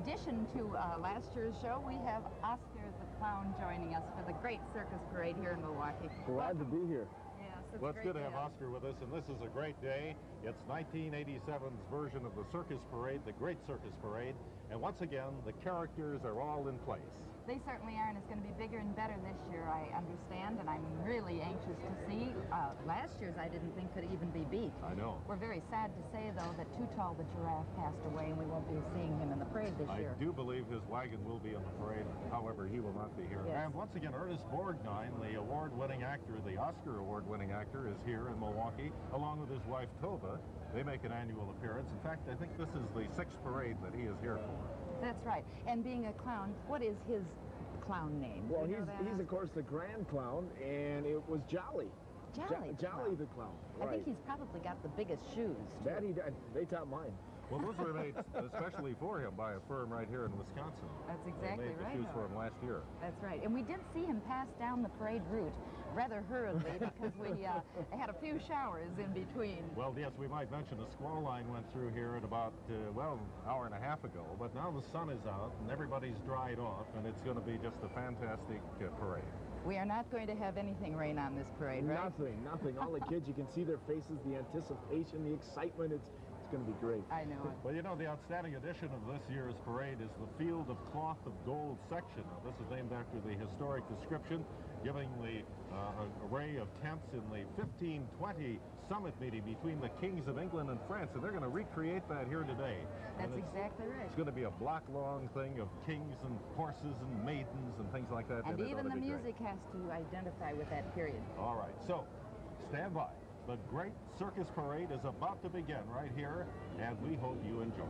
addition to last year's show, we have Oscar the Clown joining us for the Great Circus Parade here in Milwaukee. Glad to be here. Yes, Well, it's good to have Oscar with us, and this is a great day. It's 1987's version of the Circus Parade, the Great Circus Parade, and once again, the characters are all in place. They certainly are, and it's going to be bigger and better this year, I understand, and I'm really anxious to see. Last year's I didn't think could even be beat. I know. We're very sad to say, though, that Too Tall the Giraffe passed away, and we won't be seeing him in the parade this year. I do believe his wagon will be in the parade, however, he will not be here. Yes. And once again, Ernest Borgnine, the award-winning actor, the Oscar award-winning actor, is here in Milwaukee, along with his wife, Tova. They make an annual appearance. In fact, I think this is the 6th parade that he is here for. That's right. And being a clown, what is his clown name? Well, he's of course the Grand Clown, and it was Jolly. Jolly the Clown. I think he's probably got the biggest shoes. That they taught mine. Well, those were made especially for him by a firm right here in Wisconsin. That's exactly right. They made the shoes for him last year. That's right. And we did see him pass down the parade route rather hurriedly because we had a few showers in between. Well, yes, we might mention a squall line went through here at about, well, an hour and a half ago. But now the sun is out and everybody's dried off, and it's going to be just a fantastic parade. We are not going to have anything rain on this parade, right? Nothing. All the kids, you can see their faces, the anticipation, the excitement. It's going to be great. I know it. Well, you know, the outstanding addition of this year's parade is the Field of Cloth of Gold section. Now, this is named after the historic description giving the array of tents in the 1520 summit meeting between the kings of England and France, and they're going to recreate that here today. That's exactly right. It's going to be a block-long thing of kings and horses and maidens and things like that. And even the music has to identify with that period. All right, so stand by. The Great Circus Parade is about to begin right here, and we hope you enjoy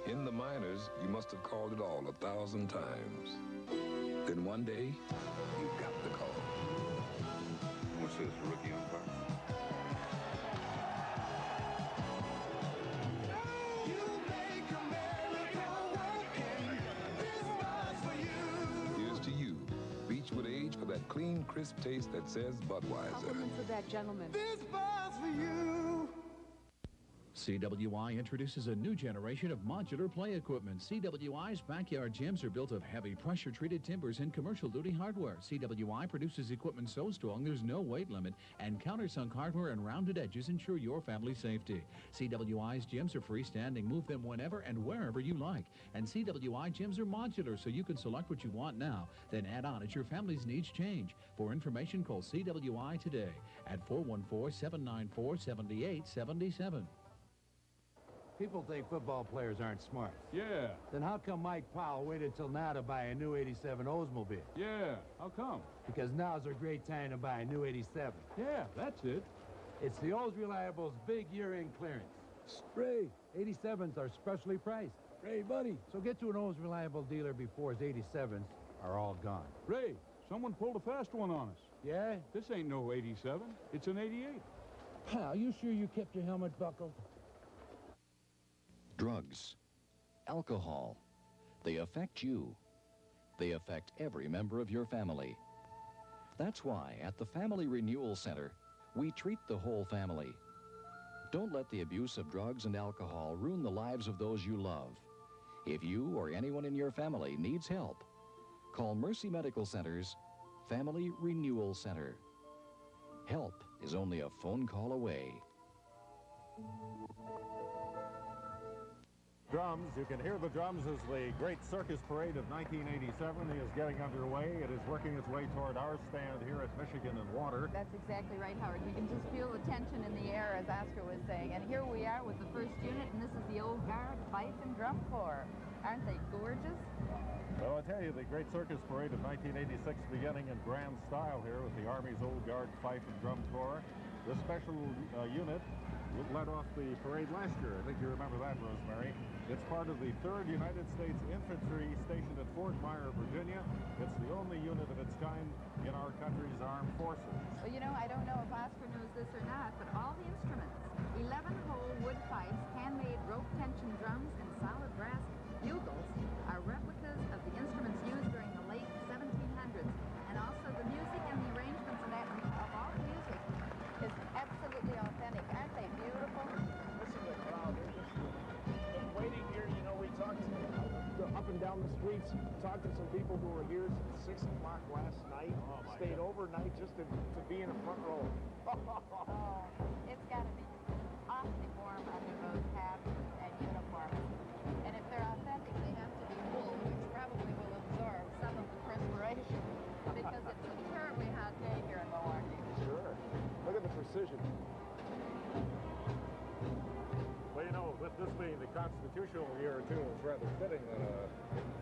In the minors, you must have called it all 1,000 times. Then one day, you got the call. What's this, rookie umpire? Here's to you. Beach would age for that clean, crisp taste that says Budweiser. Compliments of that gentleman. This bar's for you. CWI introduces a new generation of modular play equipment. CWI's backyard gyms are built of heavy pressure-treated timbers and commercial-duty hardware. CWI produces equipment so strong there's no weight limit, and countersunk hardware and rounded edges ensure your family's safety. CWI's gyms are freestanding. Move them whenever and wherever you like. And CWI gyms are modular, so you can select what you want now, then add on as your family's needs change. For information, call CWI today at 414-794-7877. People think football players aren't smart. Yeah. Then how come Mike Powell waited till now to buy a new 87 Oldsmobile? Yeah. How come? Because now's a great time to buy a new 87. Yeah, that's it. It's the Olds Reliable's big year-end clearance. Ray, 87s are specially priced. Ray, buddy. So get to an Olds Reliable dealer before his 87s are all gone. Ray, someone pulled a fast one on us. Yeah? This ain't no 87. It's an 88. Pal, you sure you kept your helmet buckled? Drugs, alcohol, they affect you. They affect every member of your family. That's why at the Family Renewal Center, we treat the whole family. Don't let the abuse of drugs and alcohol ruin the lives of those you love. If you or anyone in your family needs help, call Mercy Medical Center's Family Renewal Center. Help is only a phone call away. Drums. You can hear the drums as the Great Circus Parade of 1987 is getting underway. It is working its way toward our stand here at Michigan and Water. That's exactly right, Howard. You can just feel the tension in the air, as Oscar was saying. And here we are with the first unit, and this is the Old Guard Fife and Drum Corps. Aren't they gorgeous? Well, I tell you, the Great Circus Parade of 1986 beginning in grand style here with the Army's Old Guard Fife and Drum Corps. This special unit led off the parade last year. I think you remember that, Rosemary. It's part of the 3rd United States Infantry stationed at Fort Myer, Virginia. It's the only unit of its kind in our country's armed forces. Well, you know, I don't know if Oscar knows this or not, but all the instruments, 11-hole wood streets. Talked to some people who were here since 6 o'clock last night. Stayed overnight just to be in the front row. Oh, it's got to be awfully warm under those hats and uniforms. And if they're authentic, they have to be wool, which probably will absorb some of the perspiration because it's a terribly hot day here in Milwaukee. Sure. Look at the precision. Well, you know, with this being the constitutional year, too, it's rather fitting that a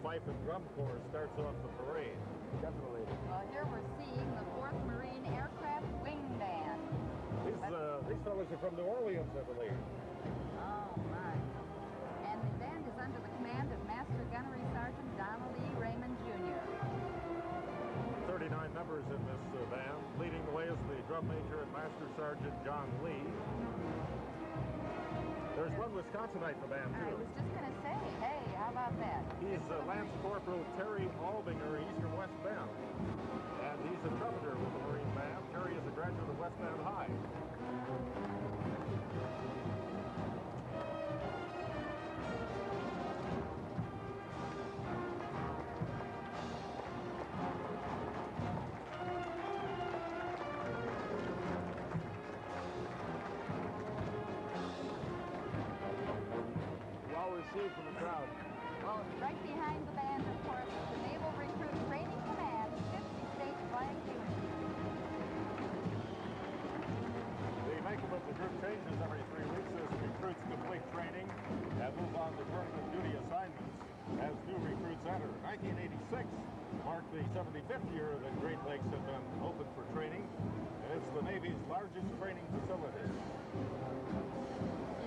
fife and drum corps starts off the parade. Definitely. Well, here we're seeing the 4th Marine Aircraft Wing Band. These fellas are from New Orleans, I believe. Oh, my. And the band is under the command of Master Gunnery Sergeant Donald E. Raymond, Jr. 39 members in this band. Leading the way is the drum major and Master Sergeant John Lee. There's one Wisconsinite in the band, too. I was just going to say, hey, how about that? He's Lance Corporal Terry Albinger, Eastern West Bend. And he's a trumpeter with the Marine Band. Terry is a graduate of West Bend High. From the crowd. Well, right behind the band, of course, is the Naval Recruit Training Command, 50 State Flag Unit. The makeup of the group changes every 3 weeks as recruits complete training and move on to permanent duty assignments as new recruits enter. 1986 marked the 75th year that Great Lakes have been open for training, and it's the Navy's largest training facility.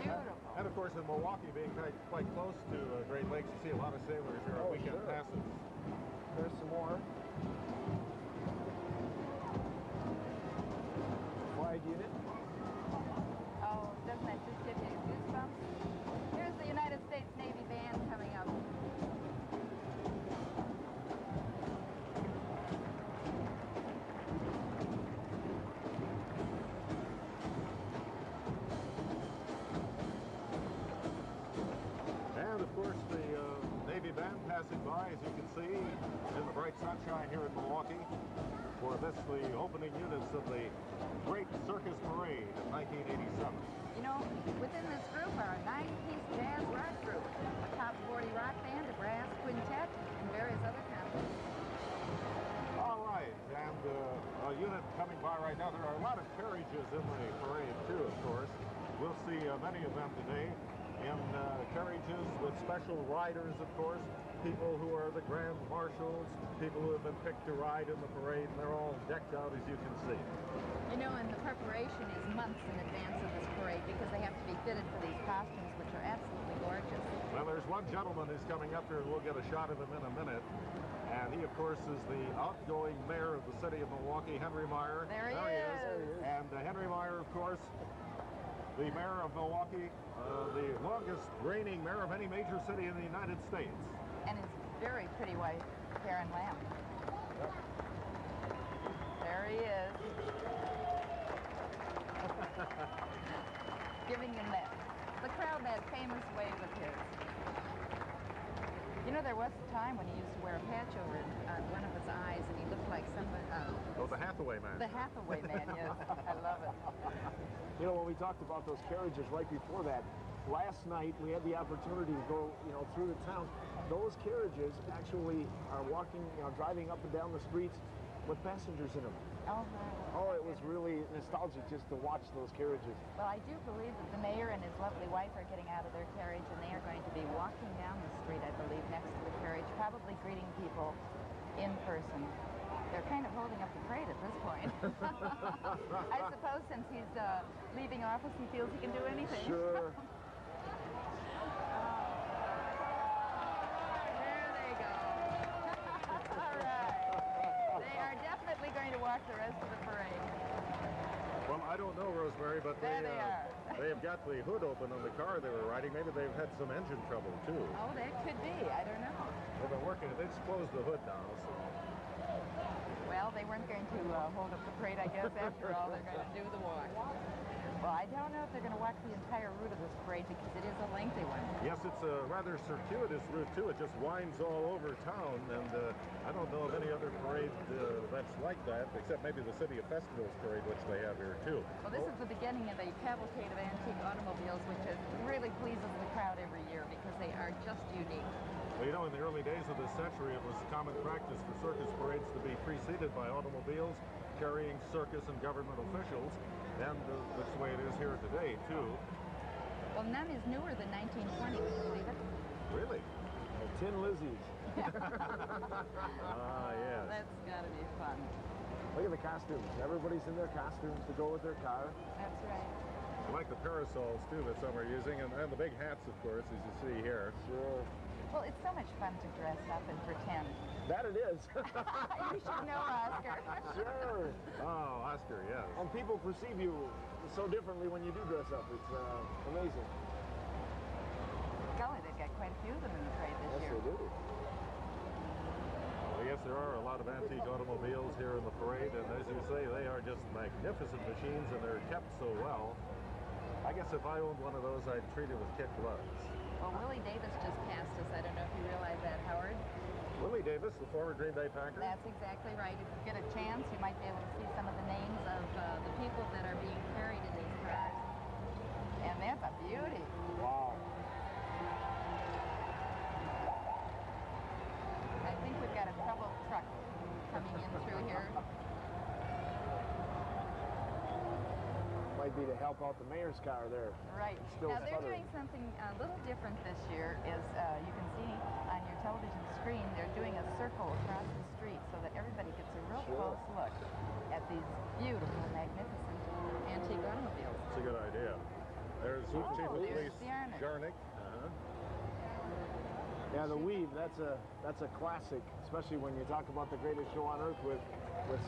Beautiful. And of course, in Milwaukee, being quite close to Great Lakes, you see a lot of sailors here on weekend passes. There's some more. Flag unit. Oh, doesn't that just give you goosebumps? Here's the United States Navy Band coming up. And of course, the Navy Band passing by, as you can see, in the bright sunshine here in Milwaukee, for this, the opening units of the Great Circus Parade of 1987. You know, within this group are a 9-piece jazz rock group, a top 40 rock band, a brass quintet, and various other concerts. All right, and a unit coming by right now. There are a lot of carriages in the parade, too, of course. We'll see many of them today in carriages with special riders, of course, people who are the grand marshals, people who have been picked to ride in the parade, and they're all decked out, as you can see. You know, and the preparation is months in advance of this parade because they have to be fitted for these costumes, which are absolutely gorgeous. Well, there's one gentleman who's coming up here, and we'll get a shot of him in a minute. And he, of course, is the outgoing mayor of the city of Milwaukee, Henry Meyer. There he is. And Henry Meyer, of course, the mayor of Milwaukee, the longest reigning mayor of any major city in the United States. And his very pretty wife, Karen Lamb. Yep. There he is. Giving him the crowd that famous wave of his. You know, there was a time when he used to wear a patch over one of his eyes, and he looked like somebody. Oh, the Hathaway man. The Hathaway man, yes. I love it. You know, when we talked about those carriages right before that, last night we had the opportunity to go, through the town. Those carriages actually are walking, driving up and down the streets with passengers in them. Oh, my. Oh, it was really nostalgic just to watch those carriages. Well, I do believe that the mayor and his lovely wife are getting out of their carriage, and they are going to be walking down the street, I believe, next to the carriage, probably greeting people in person. They're kind of holding up the parade at this point. I suppose since he's leaving office, he feels he can do anything. Sure. There they go. All right. They are definitely going to walk the rest of the parade. Well, I don't know, Rosemary, but There they are. They have got the hood open on the car they were riding. Maybe they've had some engine trouble, too. Oh, that could be. I don't know. They've been working. They've closed the hood now, so... Well, they weren't going to hold up the parade, I guess. After all, they're going to do the walk. Well, I tell don't know if they're going to walk the entire route of this parade because it is a lengthy one. Yes, it's a rather circuitous route, too. It just winds all over town, and I don't know of any other parade that's like that, except maybe the City of Festivals parade, which they have here, too. Well, this is the beginning of a cavalcade of antique automobiles, which really pleases the crowd every year because they are just unique. Well, you know, in the early days of this century, it was common practice for circus parades to be preceded by automobiles carrying circus and government officials, and that's the way it is here today, too. Well, none is newer than 1920, believe it? Really? Tin Lizzies. Ah, yes. That's got to be fun. Look at the costumes. Everybody's in their costumes to go with their car. That's right. I like the parasols, too, that some are using, and the big hats, of course, as you see here. Sure. Well, it's so much fun to dress up and pretend. That it is. You should know, Oscar. Sure. Oh, Oscar, yes. And people perceive you so differently when you do dress up. It's amazing. Golly, they've got quite a few of them in the parade this year. Yes, they do. Well, yes, there are a lot of antique automobiles here in the parade, and as you say, they are just magnificent machines, and they're kept so well. I guess if I owned one of those, I'd treat it with kid gloves. Well, Willie Davis just passed us. I don't know if you realize that, Howard. Willie Davis, the former Green Bay Packer. That's exactly right. If you get a chance, you might be able to see some of the names of the people that are being carried in these cars. And that's a beauty. Wow. I think we've got a troubled truck coming in through here. Might be to help out the mayor's car there. Right. Still Now, they're sputtering. doing something a little different this year. Is you can see on your television screen, they're doing a circle across the street so that everybody gets a real close look at these beautiful, magnificent antique automobiles. That's a good idea. There's Chief of there's Police the Arnick. Jarnick. Yeah, the weave, that's a classic, especially when you talk about the greatest show on earth with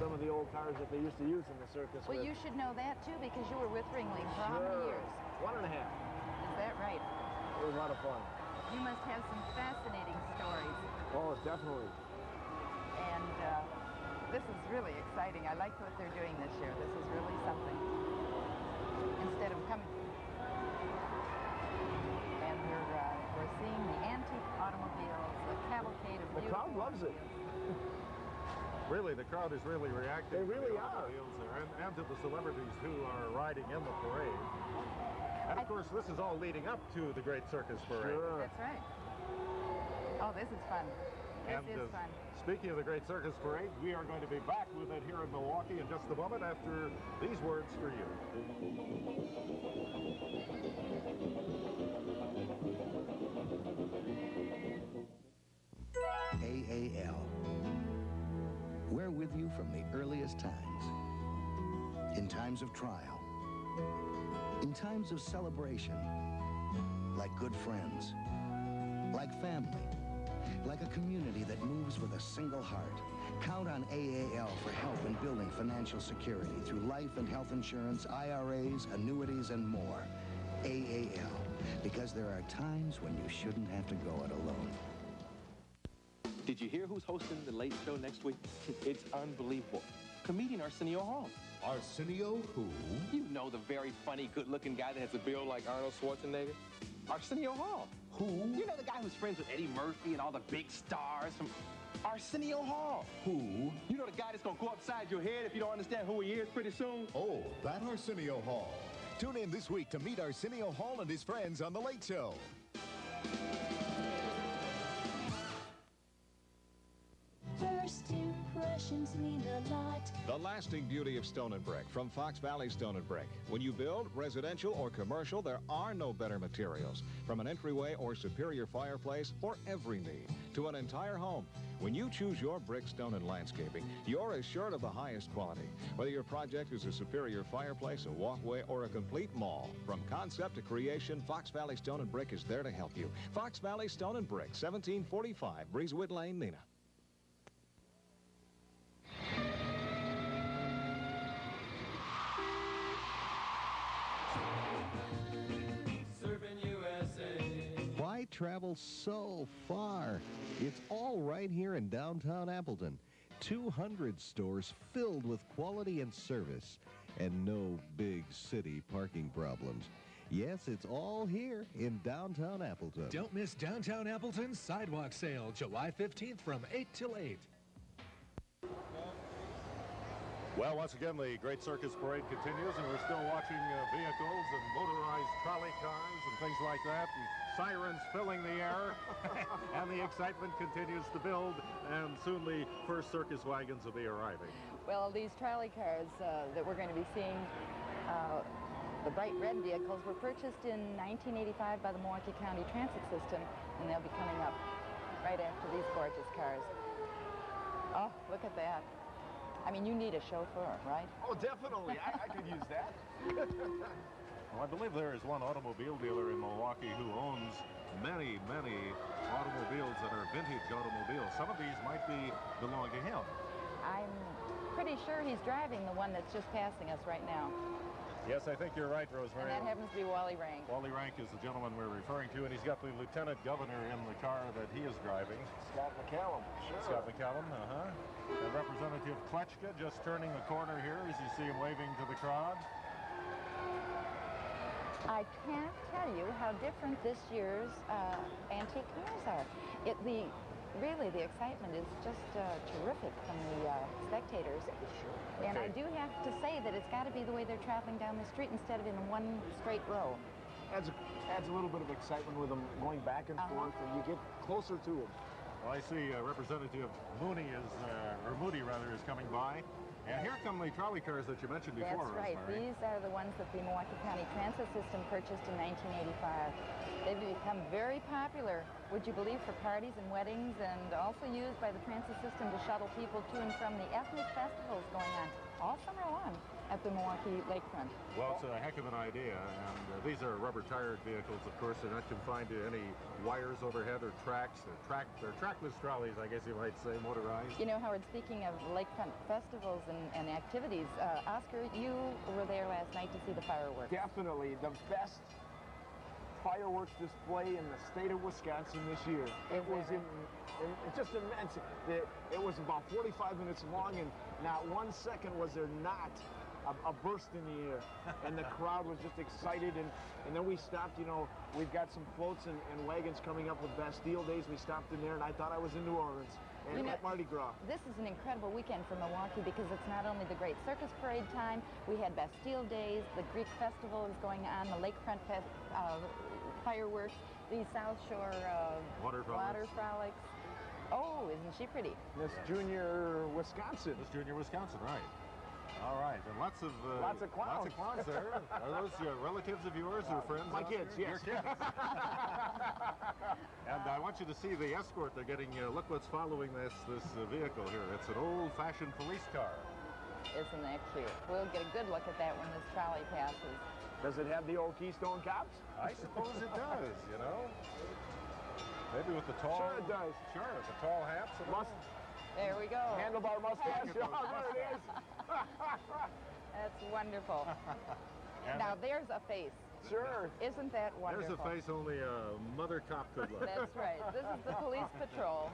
some of the old cars that they used to use in the circus. Well, you should know that, too, because you were with Ringling for how many years? 1.5. Is that right? It was a lot of fun. You must have some fascinating stories. Oh, definitely. And this is really exciting. I like what they're doing this year. This is really something. Instead of coming... And we're seeing the antique automobiles, the cavalcade of The crowd loves it. Really, the crowd is really reacting. They really to the are. automobiles there, and to the celebrities who are riding in the parade. And of course, this is all leading up to the Great Circus Parade. Sure. That's right. Oh, this is fun. This is fun. Speaking of the Great Circus Parade, we are going to be back with it here in Milwaukee in just a moment after these words for you. AAL. We're with you from the earliest times. In times of trial. In times of celebration. Like good friends. Like family. Like a community that moves with a single heart. Count on AAL for help in building financial security through life and health insurance, IRAs, annuities, and more. AAL. Because there are times when you shouldn't have to go it alone. Did you hear who's hosting the Late Show next week? It's unbelievable. Comedian Arsenio Hall. Arsenio who? You know, the very funny, good-looking guy that has a build like Arnold Schwarzenegger. Arsenio Hall. Who? You know, the guy who's friends with Eddie Murphy and all the big stars from Arsenio Hall. Who? You know the guy that's gonna go upside your head if you don't understand who he is pretty soon? Oh, that Arsenio Hall. Tune in this week to meet Arsenio Hall and his friends on The Late Show. First impressions mean a lot. The lasting beauty of stone and brick from Fox Valley Stone and Brick. When you build, residential or commercial, there are no better materials. From an entryway or superior fireplace for every need to an entire home. When you choose your brick, stone, and landscaping, you're assured of the highest quality. Whether your project is a superior fireplace, a walkway, or a complete mall, from concept to creation, Fox Valley Stone and Brick is there to help you. Fox Valley Stone and Brick, 1745 Breezewood Lane, Neenah. Why travel so far? It's all right here in downtown Appleton. 200 stores filled with quality and service. and no big city parking problems. Yes, it's all here in downtown Appleton. Don't miss Downtown Appleton's Sidewalk Sale, July 15th from 8 till 8. Well, once again, the Great Circus Parade continues, and we're still watching vehicles and motorized trolley cars and things like that, and sirens filling the air, and the excitement continues to build, and soon the first circus wagons will be arriving. Well, these trolley cars that we're going to be seeing, the bright red vehicles, were purchased in 1985 by the Milwaukee County Transit System, and they'll be coming up right after these gorgeous cars. Oh, look at that. I mean, you need a chauffeur, right? Oh, definitely. I could use that. Well, I believe there is one automobile dealer in Milwaukee who owns many, many automobiles that are vintage automobiles. Some of these might belong to him. I'm pretty sure he's driving the one that's just passing us right now. Yes, I think you're right, Rosemary. And that happens to be Wally Rank. Wally Rank is the gentleman we're referring to, and he's got the lieutenant governor in the car that he is driving. Scott McCallum, sure. Scott McCallum, And Representative Kletchka just turning the corner here as you see him waving to the crowd. I can't tell you how different this year's antique cars are. Really, the excitement is just terrific from the spectators. Sure. And I do have to say that it's got to be the way they're traveling down the street instead of in one straight row. Adds a little bit of excitement with them going back and forth, and you get closer to them. Well, I see Representative Moody is coming by. And here come the trolley cars that you mentioned before, That's right. Rosemary. These are the ones that the Milwaukee County Transit System purchased in 1985. They've become very popular, would you believe, for parties and weddings, and also used by the transit system to shuttle people to and from the ethnic festivals going on all summer long at the Milwaukee Lakefront. Well, it's a heck of an idea, and these are rubber-tired vehicles, of course. They're not confined to any wires overhead or tracks. They're trackless trolleys, I guess you might say, motorized. You know, Howard, speaking of lakefront festivals and activities, Oscar, you were there last night to see the fireworks. Definitely the best fireworks display in the state of Wisconsin this year. It was just immense. It was about 45 minutes long, and not 1 second was there not a burst in the air, and the crowd was just excited, and then we stopped. You know, we've got some floats and wagons coming up with Bastille Days. We stopped in there, and I thought I was in New Orleans and at Mardi Gras. This is an incredible weekend for Milwaukee because it's not only the Great Circus Parade time, we had Bastille Days, the Greek Festival is going on, the Lakefront fireworks, the South Shore water frolics. Oh, isn't she pretty? Miss Junior Wisconsin. Miss Junior Wisconsin, right. All right, and lots of clowns. Lots of clowns there. Are those relatives of yours or friends? My kids, yes. Your kids. And I want you to see the escort they're getting. Look what's following this vehicle here. It's an old-fashioned police car. Isn't that cute? We'll get a good look at that when this trolley passes. Does it have the old Keystone Cops? I suppose it does, you know. Maybe with the tall... Sure it does. Sure, the tall hats. There we go. Handlebar mustache. Oh, there it is. That's wonderful. Now there's a face. Sure. Isn't that wonderful? There's a face only a mother cop could look. That's right. This is the police patrol.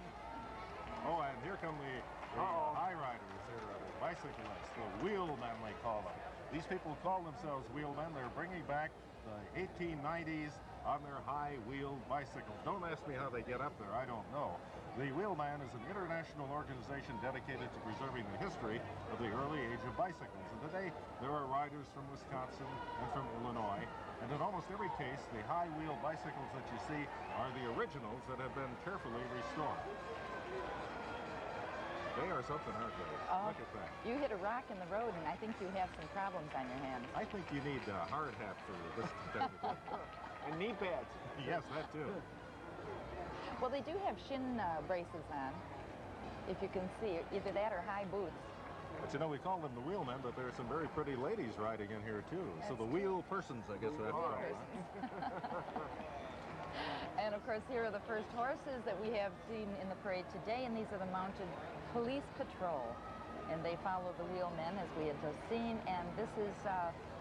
Oh, and here come the high riders here, the bicyclists, the wheelmen they call them. These people call themselves wheelmen. They're bringing back the 1890s on their high-wheeled bicycles. Don't ask me how they get up there. I don't know. The Wheelman is an international organization dedicated to preserving the history of the early age of bicycles. And today, there are riders from Wisconsin and from Illinois. And in almost every case, the high-wheel bicycles that you see are the originals that have been carefully restored. They are something, aren't they? Look at that. You hit a rock in the road, and I think you have some problems on your hands. I think you need a hard hat for this kind of thing. And knee pads. Yes, that too. Well, they do have shin braces on, if you can see. Either that or high boots. But you know, we call them the wheelmen, but there are some very pretty ladies riding in here too. That's so the wheel persons, I guess we have to call them. And of course, here are the first horses that we have seen in the parade today, and these are the mounted police patrol. And they follow the wheelmen, as we had just seen. And this is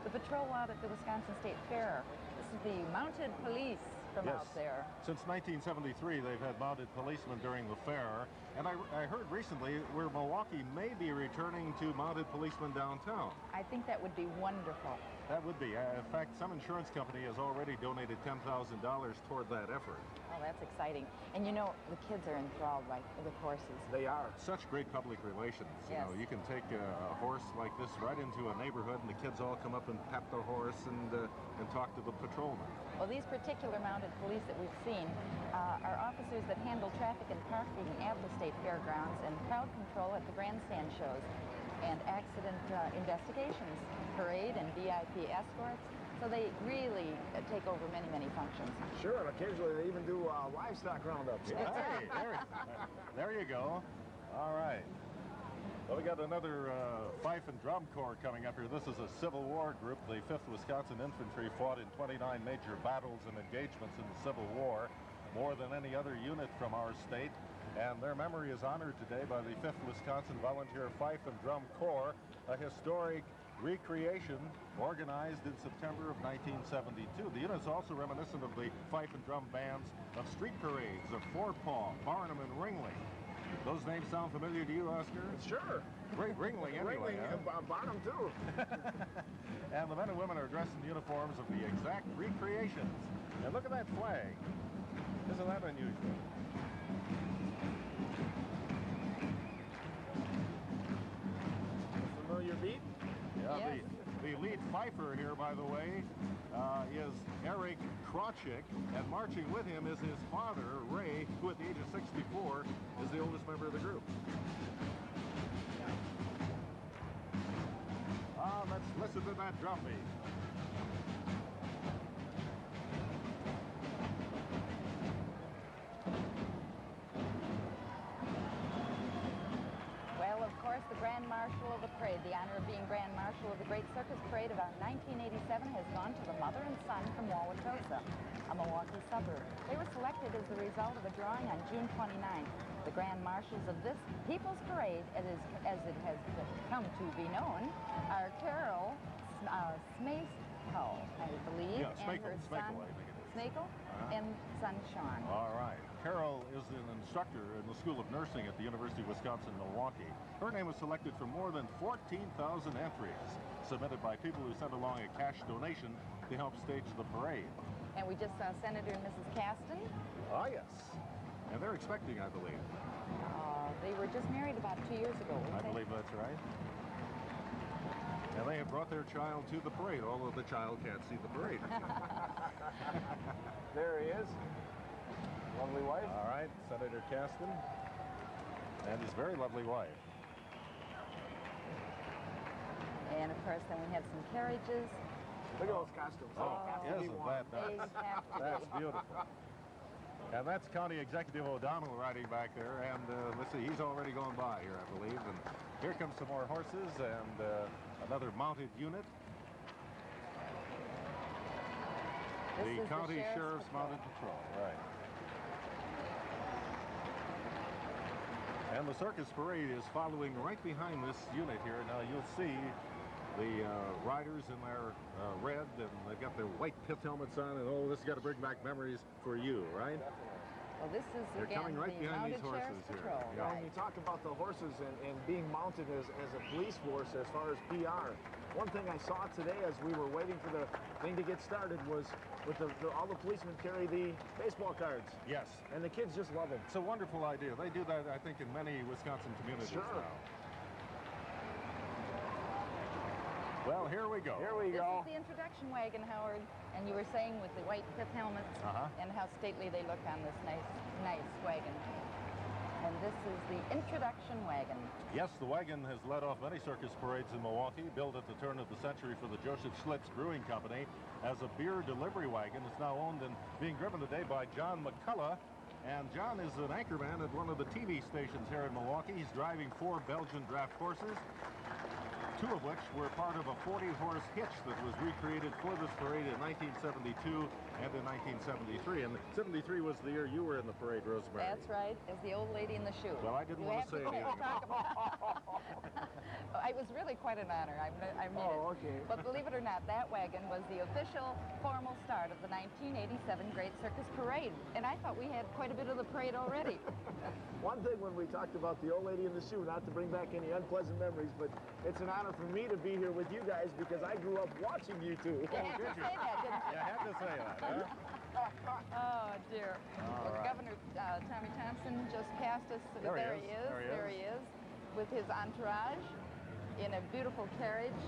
the patrol out at the Wisconsin State Fair. This is the mounted police. from out there. Since 1973, they've had mounted policemen during the fair. And I heard recently where Milwaukee may be returning to mounted policemen downtown. I think that would be wonderful. That would be. In fact, some insurance company has already donated $10,000 toward that effort. Oh, that's exciting. And you know, the kids are enthralled by the horses. They are. Such great public relations. Yes. You know, you can take a horse like this right into a neighborhood and the kids all come up and pat the horse and talk to the patrolman. Well, these particular mounted police that we've seen are officers that handle traffic and parking at the state fairgrounds and crowd control at the grandstand shows and accident investigations, parade and VIP escorts. So they really take over many, many functions. Sure, and occasionally they even do livestock roundups. Hey, there you go. All right. Well, we got another fife and drum corps coming up here. This is a Civil War group. The 5th Wisconsin Infantry fought in 29 major battles and engagements in the Civil War, more than any other unit from our state. And their memory is honored today by the 5th Wisconsin Volunteer Fife and Drum Corps, a historic recreation organized in September of 1972. The unit's also reminiscent of the fife and drum bands of street parades of Forepaugh, Barnum, and Ringling. Those names sound familiar to you, Oscar? Sure. Great Ringling, anyway. Ringling, Barnum, too. And the men and women are dressed in uniforms of the exact recreations. And look at that flag. Isn't that unusual? Familiar beat? Yeah, yes. The lead fifer here, by the way, is Eric Krawczyk, and marching with him is his father, Ray, who at the age of 64 is the oldest member of the group. Let's listen to that drum beat. Well, of course, the Grand Marshal of the Parade, the honor of being Grand Marshal of the Great Circus Parade of 1987 has gone to the mother and son from Wauwatosa, a Milwaukee suburb. They were selected as the result of a drawing on June 29th. The Grand Marshals of this People's Parade, as it has come to be known, are Carol Smakel, I believe, Yeah, and her son, I think it is. Smakel, and son Sean. All right. Carol is an instructor in the School of Nursing at the University of Wisconsin-Milwaukee. Her name was selected from more than 14,000 entries submitted by people who sent along a cash donation to help stage the parade. And we just saw Senator and Mrs. Caston. Ah, yes. And they're expecting, I believe. They were just married about 2 years ago, weren't I they? believe that's right. And they have brought their child to the parade, although the child can't see the parade. There he is. Lovely wife. All right, Senator Caston and his very lovely wife. And of course, then we have some carriages. Look at those costumes. Oh, isn't that They nice? have to That's be. beautiful. And that's County Executive O'Donnell riding back there. And let's see, he's already gone by here, I believe. And here comes some more horses and another mounted unit. This The is County the Sheriff's Mounted Patrol, right. And the Circus Parade is following right behind this unit here. Now you'll see the riders in their red, and they've got their white pith helmets on, and oh, this has got to bring back memories for you, right? Well, this is, They're again, coming right the behind Mounted these horses Sheriff's here. Patrol. Yeah. When you talk about the horses and being mounted as a police force as far as PR, one thing I saw today as we were waiting for the thing to get started was with all the policemen carry the baseball cards. Yes. And the kids just love them. It's a wonderful idea. They do that, I think, in many Wisconsin communities Sure. now. Well, here we go. Here we This go. is the introduction wagon, Howard. And you were saying with the white pith helmets and how stately they look on this nice wagon. And this is the introduction wagon. Yes, the wagon has led off many circus parades in Milwaukee, built at the turn of the century for the Joseph Schlitz Brewing Company as a beer delivery wagon. It's now owned and being driven today by John McCullough. And John is an anchorman at one of the TV stations here in Milwaukee. He's driving 4 Belgian draft horses, 2 of which were part of a 40-horse hitch that was recreated for this parade in 1972 and in 1973. And 73 was the year you were in the parade, Rosemary. That's right, as the old lady in the shoe. Well, I didn't You want have to say anything. talk about It was really quite an honor. I mean Oh, it. okay. But believe it or not, that wagon was the official formal start of the 1987 Great Circus Parade. And I thought we had quite a bit of the parade already. One thing when we talked about the old lady in the shoe, not to bring back any unpleasant memories, but it's an honor for me to be here with you guys because I grew up watching you two. You had to say that, didn't you? You had to say that, huh? Oh, dear. All Well, right. Governor Tommy Thompson just passed us. There he he is. is. There he is. With his entourage in a beautiful carriage.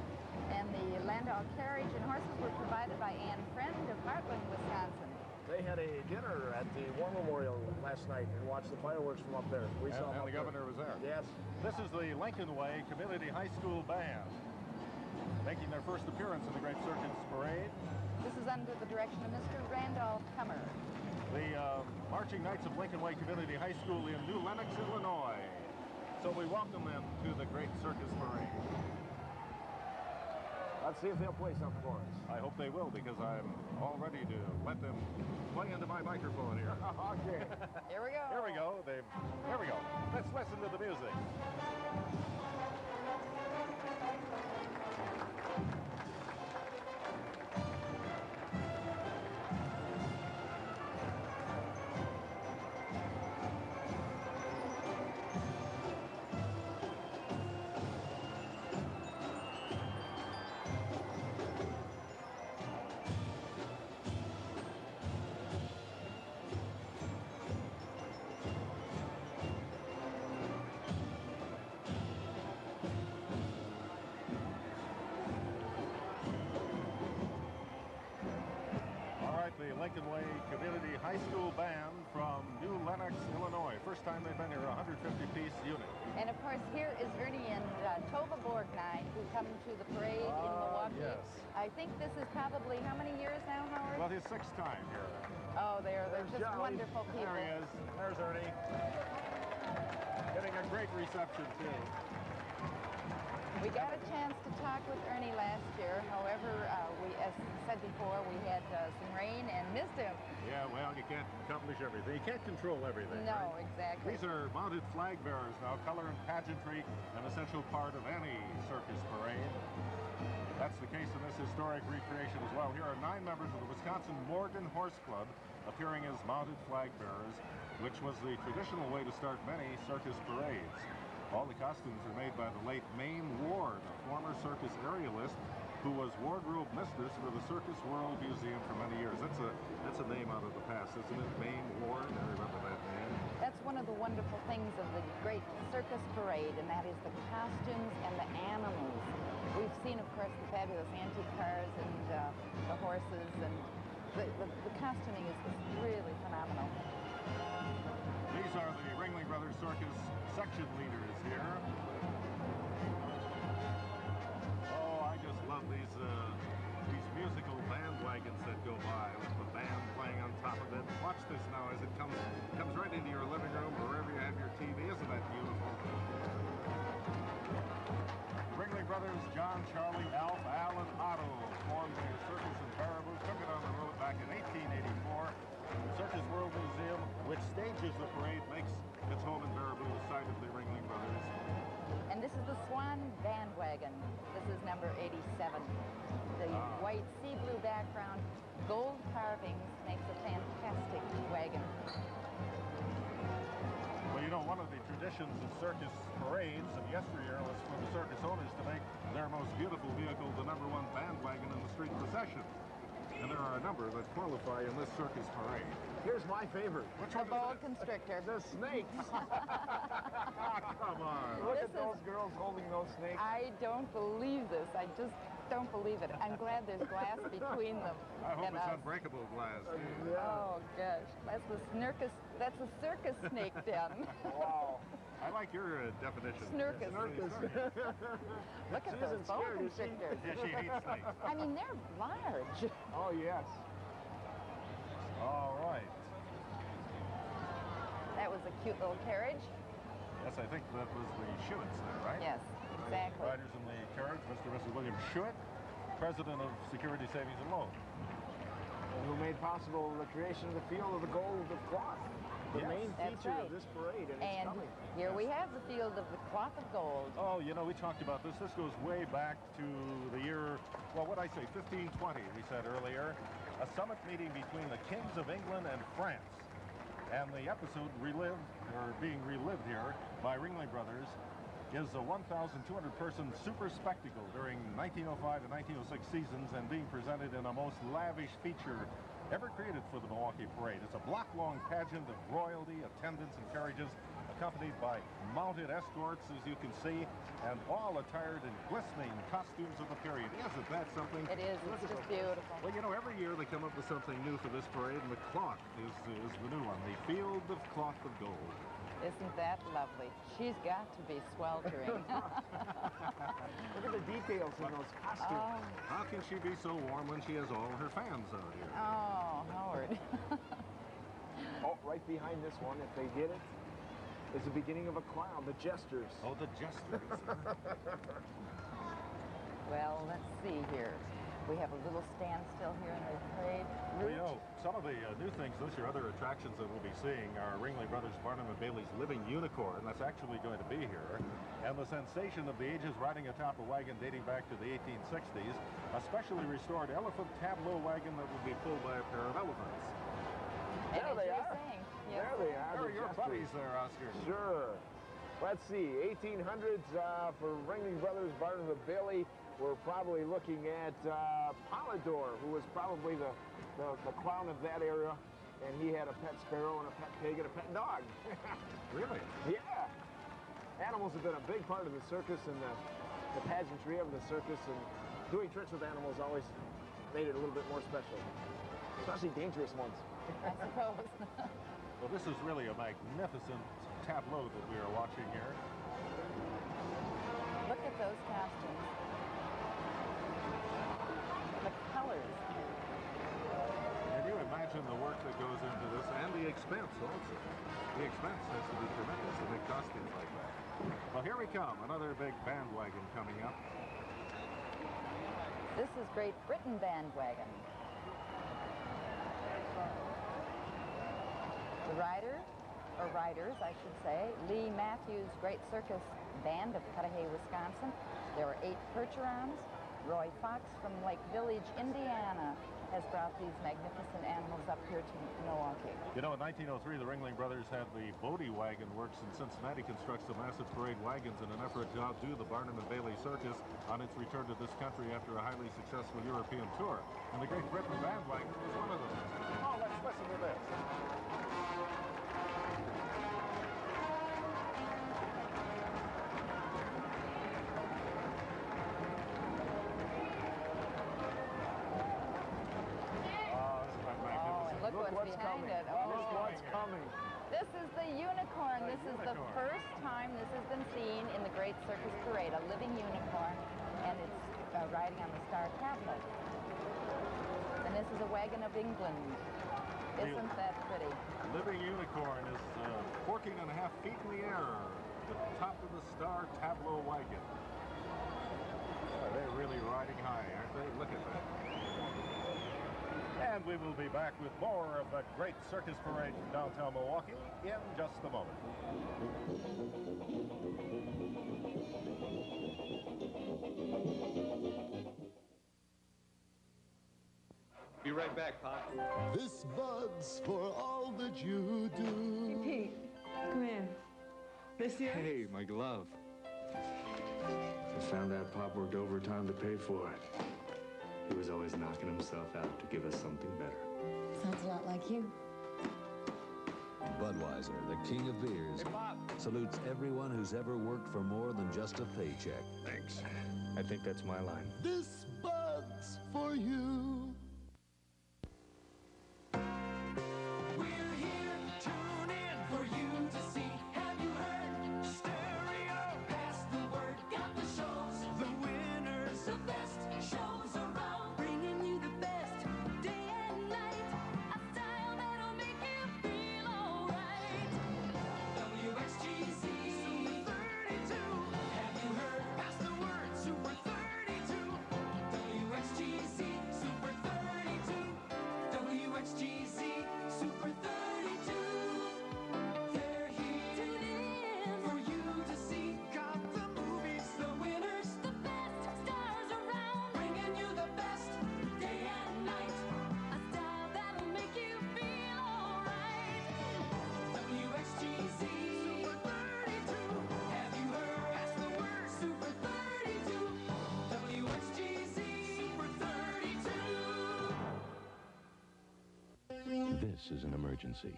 And the Landau carriage and horses were provided by Ann Friend of Heartland, Wisconsin. They had a dinner at the War Memorial last night and watched the fireworks from up there. We saw And them the up governor was there. Yes. This is the Lincoln Way Community High School Band, making their first appearance in the Great Circus Parade. This is under the direction of Mr. Randolph Kummer. The Marching Knights of Lincoln Way Community High School in New Lenox, Illinois. So we welcome them to the Great Circus Parade. Let's see if they'll play something for us. I hope they will, because I'm all ready to let them play into my microphone here. Okay. Here we go. Here we go. Here we go. Let's listen to the music. Lincoln Way Community High School Band from New Lenox, Illinois. First time they've been here, a 150-piece unit. And of course, here is Ernie and Tova Borgnine, who come to the parade in Milwaukee. Yes. I think this is probably how many years now, Howard? Well, his sixth time here. Oh, they're just Jolly. wonderful people. There he is. There's Ernie. Getting a great reception, too. We got a chance to talk with Ernie last year. However, as said before, we had some rain and missed him. Yeah, well, you can't accomplish everything. You can't control everything. No, right? exactly. These are mounted flag bearers now. Color and pageantry, an essential part of any circus parade. That's the case in this historic recreation as well. Here are 9 members of the Wisconsin Morgan Horse Club appearing as mounted flag bearers, which was the traditional way to start many circus parades. All the costumes are made by the late Maine Ward, a former circus aerialist who was wardrobe mistress for the Circus World Museum for many years. That's a name out of the past, isn't it? Maine Ward, I remember that name. That's one of the wonderful things of the Great Circus Parade, and that is the costumes and the animals. We've seen, of course, the fabulous antique cars and the horses, and the costuming is really phenomenal. These are the Ringling Brothers Circus section leaders here. Oh, I just love these musical band wagons that go by with the band playing on top of it. Watch this now as it comes right into your living room, wherever you have your TV. Isn't that beautiful? Ringling Brothers, John, Charlie, Alf, Al, and Otto formed the circus in Baraboo, took it on the road back in 1884. The Circus World Museum, which stages the parade, makes its home in Baraboo, site of the Ringling Brothers. And this is the Swan bandwagon. This is number 87. The white sea blue background, gold carvings makes a fantastic wagon. Well, you know, one of the traditions of circus parades of yesteryear was for the circus owners to make their most beautiful vehicle the #1 bandwagon in the street procession. And there are a number that qualify in this circus parade. Here's my favorite. Which The one boa is it? constrictor. The snakes. Come on. Look This at those girls holding those snakes. I don't believe this. I just don't believe it. I'm glad there's glass between them. I hope and it's us. unbreakable glass, too. Oh gosh, that's a circus snake den. Wow. I like your definition. Snurkus. Look at She those isn't boa scared, is she? constrictors. Yeah, she hates snakes. I mean, they're large. Oh, yes. All right. That was a cute little carriage. Yes, I think that was the Schuetts there, right? Yes, exactly. Riders in the carriage, Mr. and Mrs. William Schuett, president of Security Savings and Loan. And who made possible the creation of the field of the gold of cloth. the Yes. main That's feature right. of this parade, and And it's coming. here we have the Field of the Cloth of Gold. Oh, you know, we talked about this. This goes way back to the year, well, what I say, 1520, we said earlier. A summit meeting between the kings of England and France. And the episode being relived here by Ringling Brothers is a 1,200-person super spectacle during 1905 and 1906 seasons and being presented in a most lavish feature ever created for the Milwaukee Parade. It's a block-long pageant of royalty, attendants, and carriages accompanied by mounted escorts, as you can see, and all attired in glistening costumes of the period. Isn't that something? It is. It's just beautiful. Well, you know, every year they come up with something new for this parade, and the cloth is the new one, the Field of Cloth of Gold. Isn't that lovely? She's got to be sweltering. Look at the details in those costumes. How can she be so warm when she has all her fans out here? Oh, Howard. Oh, right behind this one, if they get it, is the beginning of a clown, the Jesters. Oh, the Jesters. Well, let's see here. We have a little standstill here in the parade Well, route. you know, some of the new things this year, other attractions that we'll be seeing are Ringling Brothers Barnum and Bailey's Living Unicorn. That's actually going to be here. And the sensation of the ages riding atop a wagon dating back to the 1860s, a specially restored elephant tableau wagon that will be pulled by a pair of elephants. And There as they you are. were saying, yes. There they are. There are the your Jesters. buddies there, Oscar. Sure. Let's see, 1800s for Ringling Brothers, Barnum and Bailey. We're probably looking at Polydor, who was probably the clown of that era, and he had a pet sparrow and a pet pig and a pet dog. Really? Yeah. Animals have been a big part of the circus and the pageantry of the circus, and doing tricks with animals always made it a little bit more special, especially dangerous ones. I suppose. Well, this is really a magnificent tableau that we are watching here. Look at those costumes. The colors. Can you imagine the work that goes into this and the expense also? The expense has to be tremendous to make costumes like that. Well, here we come. Another big bandwagon coming up. This is Great Britain bandwagon. The rider, or riders, I should say, Lee Matthews Great Circus Band of Cudahy, Wisconsin. There are 8 Percherons. Roy Fox from Lake Village, Indiana, has brought these magnificent animals up here to Milwaukee. You know, in 1903, the Ringling Brothers had the Bodie Wagon Works in Cincinnati construct some massive parade wagons in an effort to outdo the Barnum and Bailey Circus on its return to this country after a highly successful European tour. And the Great Britain bandwagon was one of them. Oh, let's listen to this. Look what's behind it. Oh. Look what's coming. This is the unicorn. This is the first time this has been seen in the Great Circus Parade, a living unicorn, and it's riding on the star tableau. And this is a wagon of England. Isn't that pretty? Living unicorn is 14.5 feet in the air at the top of the star tableau wagon. They're really riding high, aren't they? Look at that. And we will be back with more of the Great Circus Parade from downtown Milwaukee in just a moment. Be right back, Pop. This bud's for all that you do. Hey, Pete, come here. This yours? Hey, my glove. I found out Pop worked overtime to pay for it. He was always knocking himself out to give us something better. Sounds a lot like you. Budweiser, the king of beers, salutes everyone who's ever worked for more than just a paycheck. Thanks. I think that's my line. This bud's for you. We're here, tune in for you to see. Have you heard? Stereo, pass the word. Got the shows, the winners, the best shows around. Bringing you the best, day and night. A style that'll make you feel alright. WXGC, Super 32. Have you heard? Pass the word, Super 32. WXGC, Super 32. WXGC, Super 32. This is an emergency.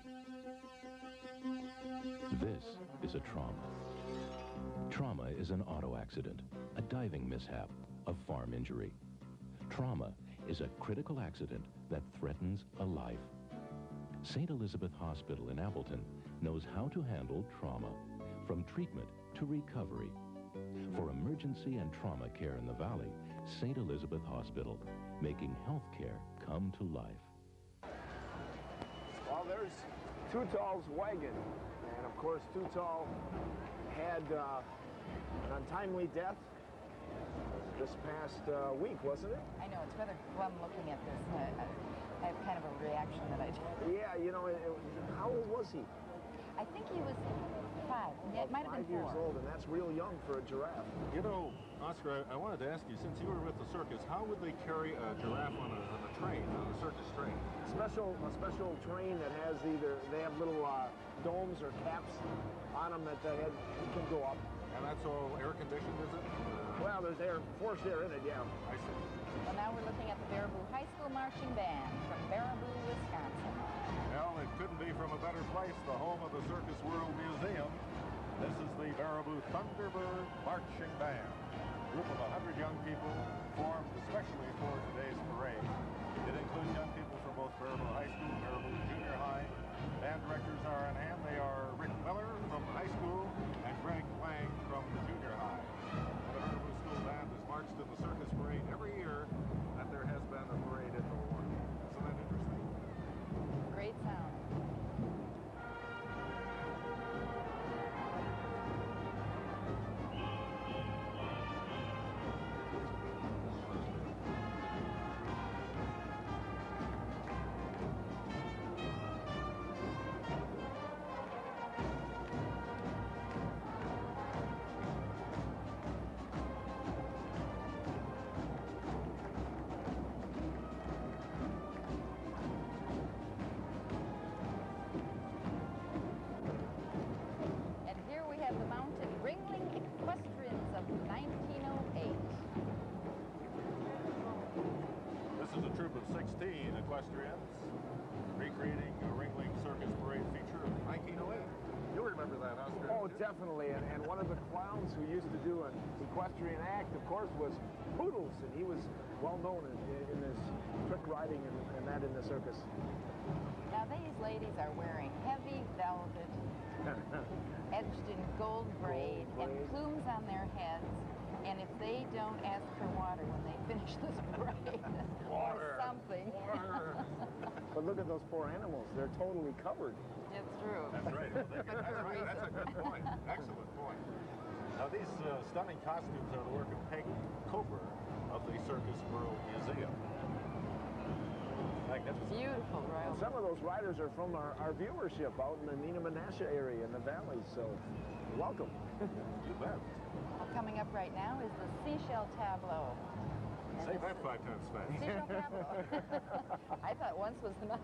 This is a trauma. Trauma is an auto accident, a diving mishap, a farm injury. Trauma is a critical accident that threatens a life. St. Elizabeth Hospital in Appleton knows how to handle trauma, from treatment to recovery. For emergency and trauma care in the Valley, St. Elizabeth Hospital, making health care come to life. Well, there's Too Tall's wagon. And of course, Too Tall had an untimely death this past week, wasn't it? I know, it's rather glum looking at this. I have kind of a reaction that I do. Yeah, you know, how old was he? I think he was 5. It might have been 4. 5 years old, and that's real young for a giraffe. You know, Oscar, I wanted to ask you, since you were with the circus, how would they carry a giraffe on a train, on a circus train? A special train that has they have little domes or caps on them that the head can go up. And that's all air conditioned, is it? Well, there's forced air in it, yeah. I see. Well, now we're looking at the Baraboo High School Marching Band from Baraboo, Wisconsin. Well, it couldn't be from a better place, the home of the Circus World Museum. This is the Baraboo Thunderbird Marching Band. A group of 100 young people formed especially for today's parade. It includes young people from both Baraboo High School and Baraboo Junior High. Band directors are on hand. They are Rick Miller from high school and Greg Lang from the junior high. The Baraboo School Band has marched in the Circus Parade every year that there has been a parade in Milwaukee. Isn't that interesting? Great sound. Equestrians recreating a Ringling Circus Parade feature of 1908. You'll remember that, Oscar. Oh, definitely. And one of the clowns who used to do an equestrian act, of course, was Poodles, and he was well known in this trick riding and that in the circus. Now these ladies are wearing heavy velvet, edged in gold braid, and plumes on their heads. And if they don't ask for water when they finish this parade, or something. But look at those poor animals. They're totally covered. It's true. That's right. That's right. That's a good point. Excellent point. Now, these stunning costumes are the work of Peg Cooper of the Circus World Museum. Magnificent. Beautiful, Royal. And some of those riders are from our viewership out in the Nina Menasha area in the valley, so welcome. You bet. Well, coming up right now is the seashell tableau. Say that 5 times fast. Seashell tableau. I thought once was enough.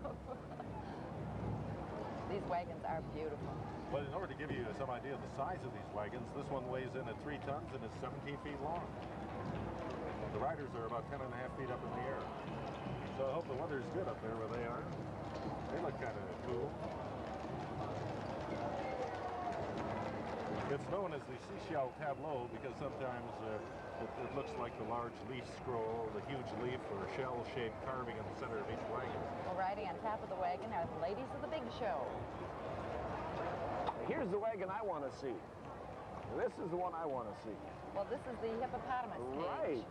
These wagons are beautiful. Well, in order to give you some idea of the size of these wagons, this one weighs in at 3 tons and is 17 feet long. The riders are about 10.5 feet up in the air. So I hope the weather's good up there where they are. They look kind of cool. It's known as the seashell tableau because sometimes it looks like the large leaf scroll, the huge leaf or shell-shaped carving in the center of each wagon. Well, riding on top of the wagon are the ladies of the big show. Here's the wagon I want to see. This is the one I want to see. Well, this is the hippopotamus cage. Right.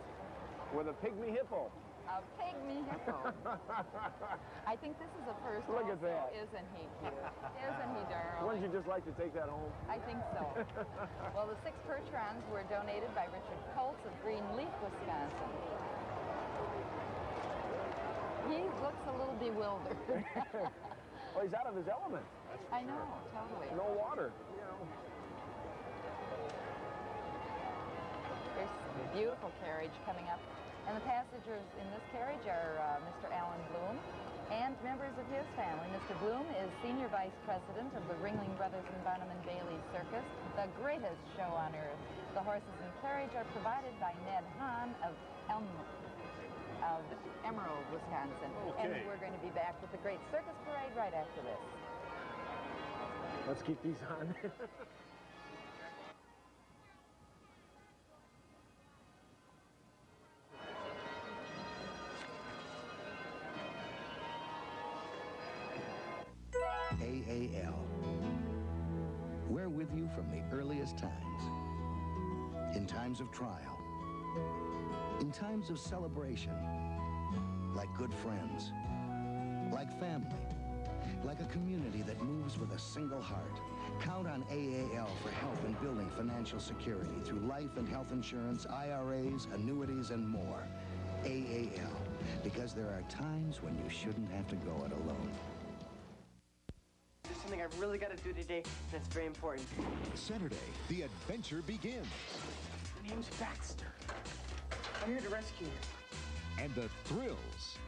With a pygmy hippo. A pygmy hippo. I think this is a first. Look at that. Isn't he cute? Isn't he darling? Wouldn't you just like to take that home? I think so. Well, the 6 Percherons were donated by Richard Colts of Greenleaf, Wisconsin. He looks a little bewildered. Well, he's out of his element. I know, totally. No water. You know. There's a beautiful carriage coming up. And the passengers in this carriage are Mr. Alan Bloom and members of his family. Mr. Bloom is Senior Vice President of the Ringling Brothers and Barnum and Bailey Circus, the greatest show on earth. The horses and carriage are provided by Ned Hahn of of Emerald, Wisconsin. Okay. And we're going to be back with the Great Circus Parade right after this. Let's keep these on. AAL. We're with you from the earliest times. In times of trial. In times of celebration. Like good friends. Like family. Like a community that moves with a single heart. Count on AAL for help in building financial security through life and health insurance, IRAs, annuities, and more. AAL. Because there are times when you shouldn't have to go it alone. There's something I've really got to do today that's very important. Saturday, the adventure begins. My name's Baxter. I'm here to rescue you. And the thrills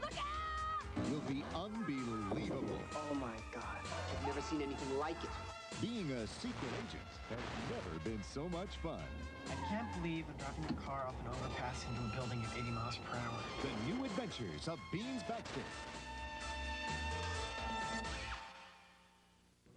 will be unbelievable. Oh my God. I've never seen anything like it. Being a secret agent has never been so much fun. I can't believe I'm dropping the car off an overpass into a building at 80 miles per hour. The new adventures of Beans Baxter.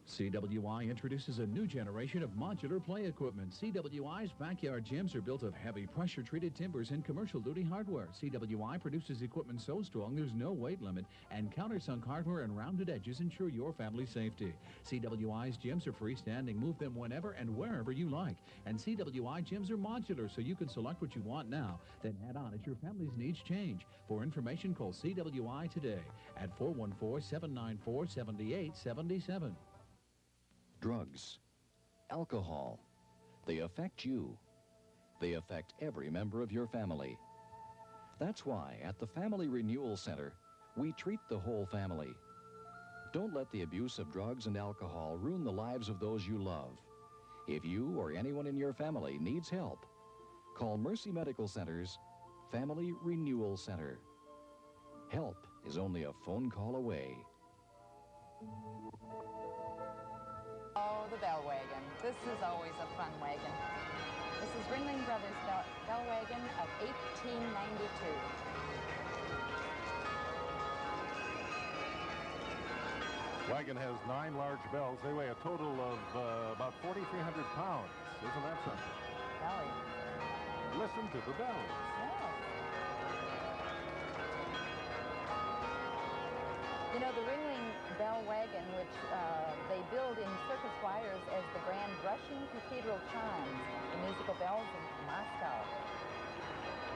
CWI introduces a new generation of modular play equipment. CWI's backyard gyms are built of heavy pressure-treated timbers and commercial duty hardware. CWI produces equipment so strong there's no weight limit, and countersunk hardware and rounded edges ensure your family's safety. CWI's gyms are freestanding. Move them whenever and wherever you like. And CWI gyms are modular, so you can select what you want now, then add on as your family's needs change. For information, call CWI today at 414-794-7877. Drugs, alcohol, they affect you. They affect every member of your family. That's why at the Family Renewal Center, we treat the whole family. Don't let the abuse of drugs and alcohol ruin the lives of those you love. If you or anyone in your family needs help, call Mercy Medical Center's Family Renewal Center. Help is only a phone call away. Oh, the bell wagon. This is always a fun wagon. This is Ringling Brothers bell wagon of 1892. Wagon has 9 large bells. They weigh a total of about 4,300 pounds. Isn't that something? Belly. Listen to the bells. You know, the Ringling Bell Wagon, which they build in circus wires as the grand Russian cathedral chimes, the musical bells of Moscow.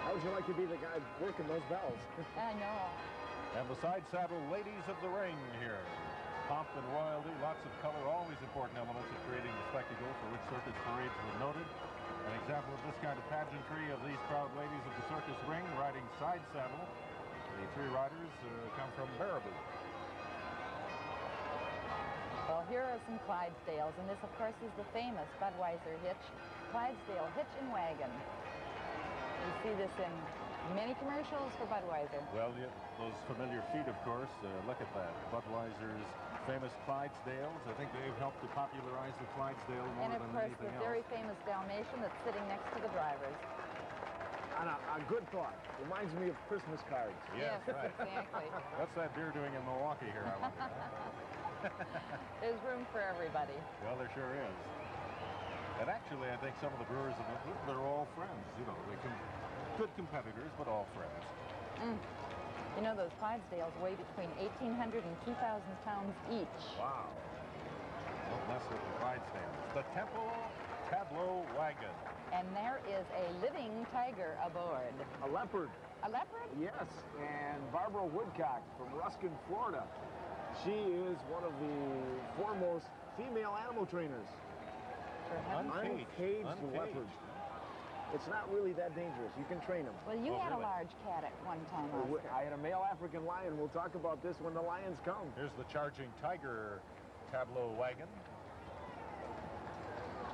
How would you like to be the guy working those bells? I know. And the side saddle ladies of the ring here. Pomp and royalty, lots of color, always important elements of creating the spectacle for which circus parades were noted. An example of this kind of pageantry of these proud ladies of the circus ring riding side saddle. The 3 riders come from Baraboo. Well, here are some Clydesdales, and this, of course, is the famous Budweiser hitch, Clydesdale Hitch and Wagon. You see this in many commercials for Budweiser. Well, yeah, those familiar feet, of course. Look at that. Budweiser's famous Clydesdales. I think they've helped to popularize the Clydesdale more And, of than course, anything the else. very famous Dalmatian that's sitting next to the drivers. On a good thought. Reminds me of Christmas cards. Yes, right. Exactly. What's that deer doing in Milwaukee here, I wonder? There's room for everybody. Well, there sure is. And actually, I think some of the brewers, they're all friends. You know, good competitors, but all friends. You know, those Clydesdales weigh between 1,800 and 2,000 pounds each. Wow. Don't mess with the Clydesdales. The Temple Tableau Wagon. And there is a living tiger aboard. A leopard. A leopard? Yes, and Barbara Woodcock from Ruskin, Florida. She is one of the foremost female animal trainers. Uncaged leopards. It's not really that dangerous. You can train them. Well, you had a large cat at one time, Oscar. I had a male African lion. We'll talk about this when the lions come. Here's the Charging Tiger Tableau Wagon.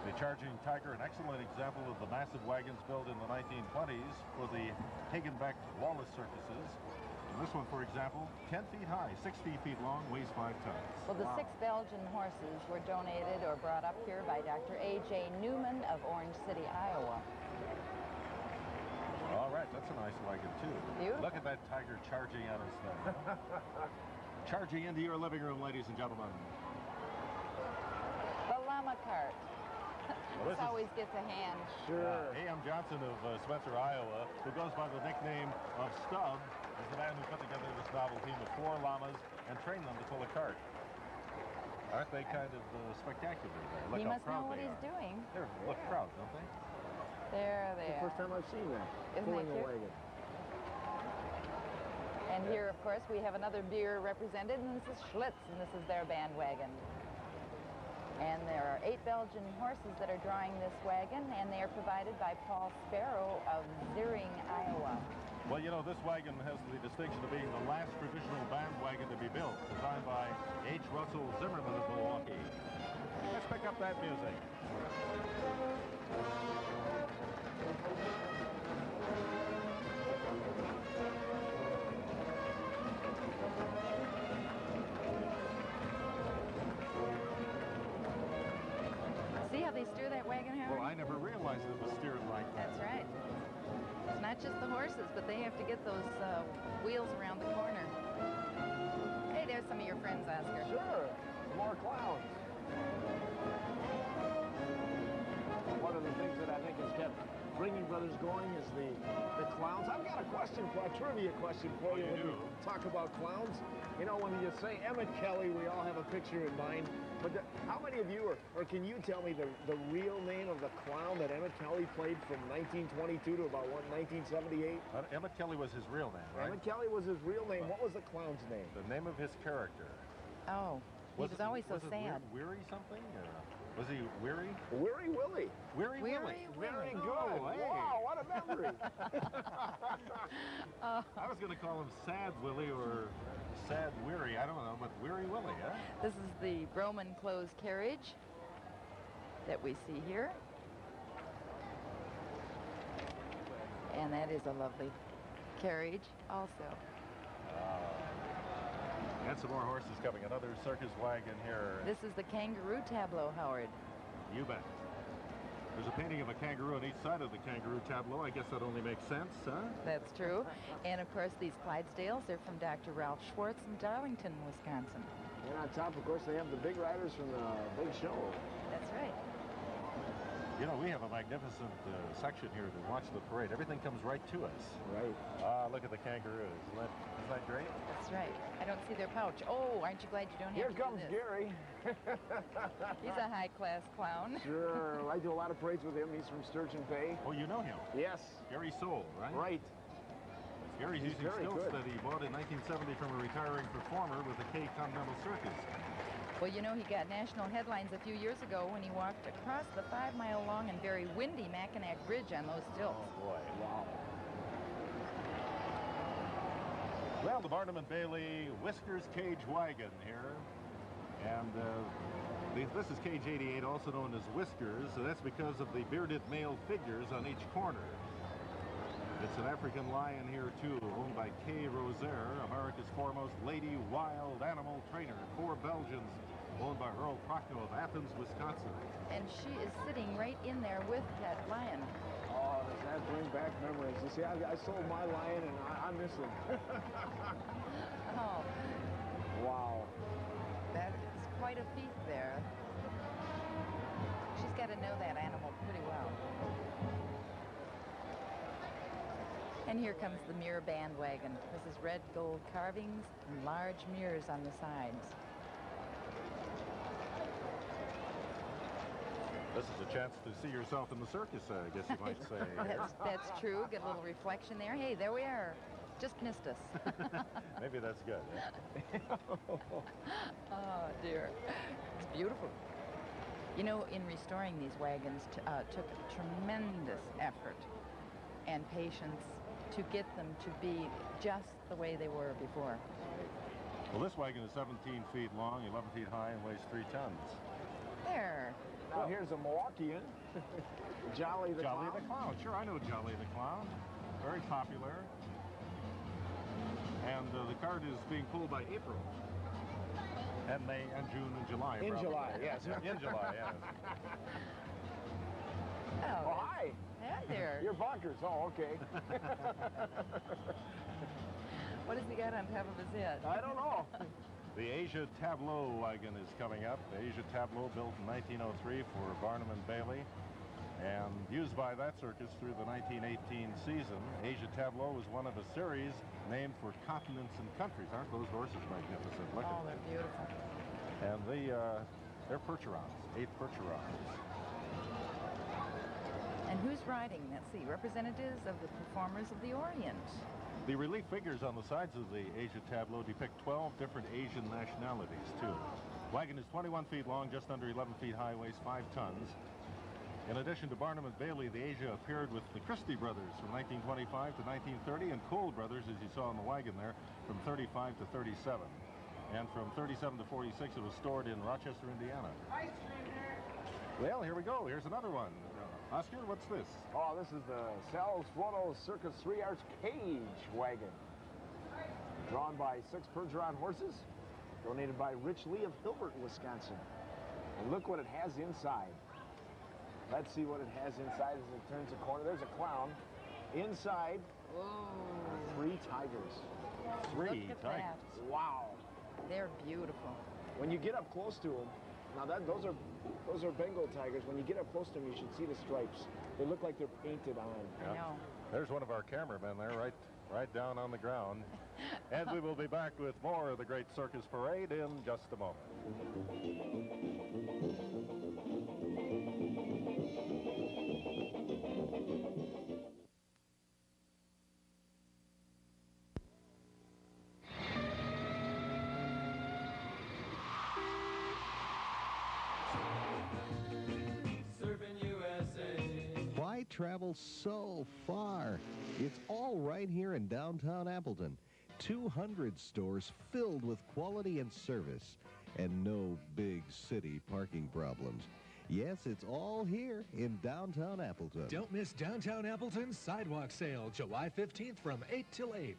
The Charging Tiger, an excellent example of the massive wagons built in the 1920s for the Hagenbeck Wallace circuses. And this one, for example, 10 feet high, 60 feet long, weighs 5 tons. Well, the 6 Belgian horses were donated or brought up here by Dr. A.J. Newman of Orange City, Iowa. All right, that's a nice wagon, too. Beautiful. Look at that tiger charging at us there. Charging into your living room, ladies and gentlemen. The llama cart. Well, This always gets a hand. Sure. A.M. Johnson of Spencer, Iowa, who goes by the nickname of Stub, is the man who put together this novel team of 4 llamas and trained them to pull a cart. Aren't they kind of spectacular there? Look He how must proud know what they he's are. doing. They look proud, don't they? There they The are. first time I've seen that. Isn't Pulling that a cute? wagon. And here, of course, we have another beer represented, and this is Schlitz, and this is their bandwagon. And there are 8 Belgian horses that are drawing this wagon, and they are provided by Paul Sparrow of Ziering, Iowa. Well, you know, this wagon has the distinction of being the last traditional bandwagon to be built, designed by H. Russell Zimmerman of Milwaukee. Let's pick up that music. See how they steer that wagon, Howard? Well, I never realized it was steered like that. That's right. It's not just the horses, but they have to get those wheels around the corner. Hey, there's some of your friends, Oscar. Sure. More clowns. One of the things that I think has kept Ringing Brothers going is the clowns. I've got a question for a trivia question for you when we talk about clowns. You know, when you say Emmett Kelly, we all have a picture in mind. But how many of you, or can you tell me the real name of the clown that Emmett Kelly played from 1922 to about, what, 1978? Emmett Kelly was his real name, right? Emmett Kelly was his real name. What was the clown's name? The name of his character. Oh, he was always so sad. Weary something? Or was he Weary? Weary Willie. Weary Willie. Very good. Oh, hey. Wow, what a memory. I was going to call him Sad Willie or Sad Weary. I don't know, but Weary Willie, huh? This is the Broman closed carriage that we see here. And that is a lovely carriage also. And some more horses coming. Another circus wagon here. This is the kangaroo tableau, Howard. You bet. There's a painting of a kangaroo on each side of the kangaroo tableau. I guess that only makes sense, huh? That's true. And of course, these Clydesdales, they're from Dr. Ralph Schwartz in Darlington, Wisconsin. And on top, of course, they have the big riders from the big show. That's right. You know, we have a magnificent section here to watch the parade. Everything comes right to us. Right. Look at the kangaroos. Isn't that great? That's right. I don't see their pouch. Oh, aren't you glad you don't have Here to comes do this? Gary. He's a high-class clown. Sure. I do a lot of parades with him. He's from Sturgeon Bay. Oh, you know him? Yes. Gary Soule, right? Right. Gary's He's using very stilts good. that he bought in 1970 from a retiring performer with the K Continental Circus. Well, you know, he got national headlines a few years ago when he walked across the 5-mile-long and very windy Mackinac Bridge on those stilts. Oh, boy. Wow. Well, the Barnum and Bailey Whiskers Cage Wagon here. And this is Cage 88, also known as Whiskers. So that's because of the bearded male figures on each corner. It's an African lion here, too, owned by Kay Rosaire, America's foremost lady wild animal trainer. 4 Belgians, owned by Earl Procno of Athens, Wisconsin. And she is sitting right in there with that lion. Oh, does that bring back memories? You see, I sold my lion, and I miss him. Oh. Wow. That is quite a feat there. She's got to know that animal pretty well. And here comes the mirror bandwagon. This is red gold carvings and large mirrors on the sides. This is a chance to see yourself in the circus, I guess you might say. That's true. Get a little reflection there. Hey, there we are. Just missed us. Maybe that's good. Eh? Oh, dear. It's beautiful. You know, in restoring these wagons took tremendous effort and patience to get them to be just the way they were before. Well, this wagon is 17 feet long, 11 feet high, and weighs 3 tons. There. Now here's a Milwaukeean. Jolly the Jolly Clown. the Clown. Sure, I know Jolly the Clown. Very popular. And the cart is being pulled by April. And May and June and July. In probably. July, yes. In July, yes. Oh, Oh, hi. Hi there. You're bonkers. Oh, okay. What has he got on top of his head? I don't know. The Asia Tableau wagon is coming up. The Asia Tableau, built in 1903 for Barnum and Bailey and used by that circus through the 1918 season. Asia Tableau is one of a series named for continents and countries. Aren't those horses magnificent? Look Oh, at they're beautiful. And they're Percherons, 8 Percherons. And who's riding? Let's see, representatives of the performers of the Orient. The relief figures on the sides of the Asia Tableau depict 12 different Asian nationalities, too. Wagon is 21 feet long, just under 11 feet high, weighs 5 tons. In addition to Barnum and Bailey, the Asia appeared with the Christie brothers from 1925 to 1930, and Cole brothers, as you saw on the wagon there, from 35 to 37. And from 37 to 46, it was stored in Rochester, Indiana. Well, here we go. Here's another one. Oscar, what's this? Oh, this is the Sal Suono Circus 3-Arch Cage wagon. Drawn by 6 Percheron horses. Donated by Rich Lee of Hilbert, Wisconsin. And look what it has inside. Let's see what it has inside as it turns the corner. There's a clown. Inside, 3 tigers. 3 Look at tigers. that. Wow. They're beautiful. When you get up close to them, now those are Bengal tigers. When you get up close to them, you should see the stripes. They look like they're painted on. I know. There's one of our cameramen there, right down on the ground. And we will be back with more of the Great Circus Parade in just a moment. Why travel so far? It's all right here in downtown Appleton. 200 stores filled with quality and service, and no big city parking problems. Yes, it's all here in downtown Appleton. Don't miss Downtown Appleton's Sidewalk Sale, July 15th from 8 till 8.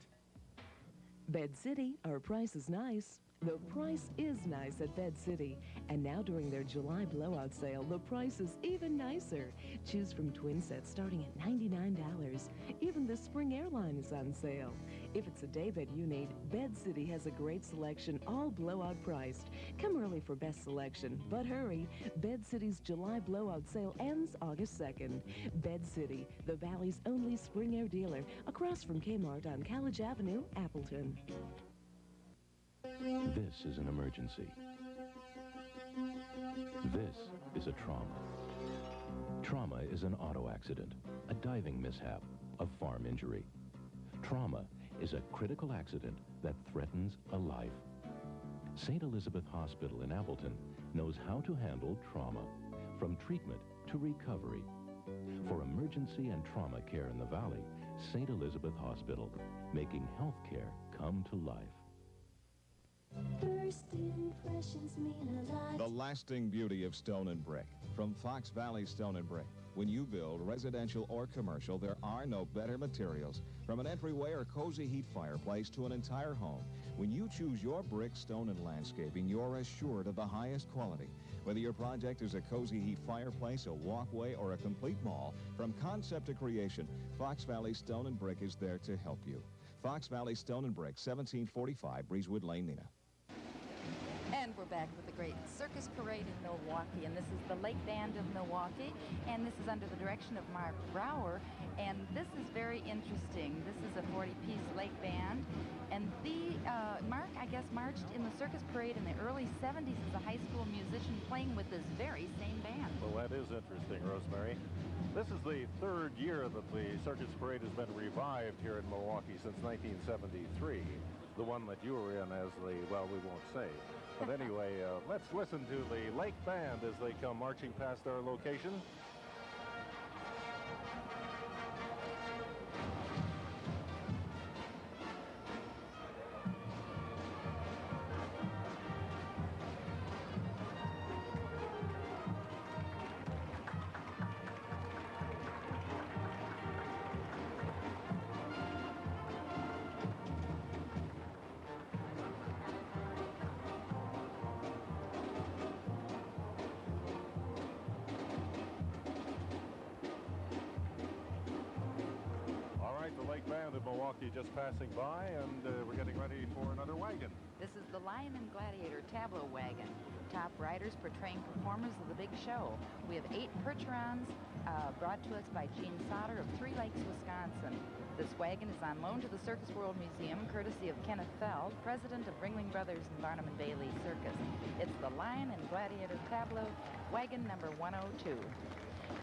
Bed City, our price is nice. The price is nice at Bed City. And now during their July blowout sale, the price is even nicer. Choose from twin sets starting at $99. Even the Spring Airline is on sale. If it's a day bed you need, Bed City has a great selection, all blowout priced. Come early for best selection, but hurry. Bed City's July blowout sale ends August 2nd. Bed City, the Valley's only spring air dealer, across from Kmart on College Avenue, Appleton. This is an emergency. This is a trauma. Trauma is an auto accident, a diving mishap, a farm injury. Trauma is a critical accident that threatens a life. St. Elizabeth Hospital in Appleton knows how to handle trauma, from treatment to recovery. For emergency and trauma care in the Valley, St. Elizabeth Hospital, making health care come to life. First impressions mean a lot. The lasting beauty of stone and brick. From Fox Valley Stone and Brick. When you build residential or commercial, there are no better materials. From an entryway or cozy heat fireplace to an entire home. When you choose your brick, stone, and landscaping, you're assured of the highest quality. Whether your project is a cozy heat fireplace, a walkway, or a complete mall, from concept to creation, Fox Valley Stone and Brick is there to help you. Fox Valley Stone and Brick, 1745 Breezewood Lane, Neenah. And we're back with the Great Circus Parade in Milwaukee, and this is the Lake Band of Milwaukee, and this is under the direction of Mark Brower, and this is very interesting. This is a 40-piece lake band, and Mark, I guess, marched in the Circus Parade in the early 70s as a high school musician playing with this very same band. Well, that is interesting, Rosemary. This is the 3rd year that the Circus Parade has been revived here in Milwaukee since 1973. The one that you were in as the, well, we won't say. But anyway, let's listen to the Lake Band as they come marching past our location. Milwaukee just passing by, and we're getting ready for another wagon. This is the Lion and Gladiator Tableau Wagon. Top riders portraying performers of the big show. We have 8 Percherons brought to us by Gene Sauter of Three Lakes, Wisconsin. This wagon is on loan to the Circus World Museum, courtesy of Kenneth Feld, president of Ringling Brothers and Barnum and Bailey Circus. It's the Lion and Gladiator Tableau Wagon number 102.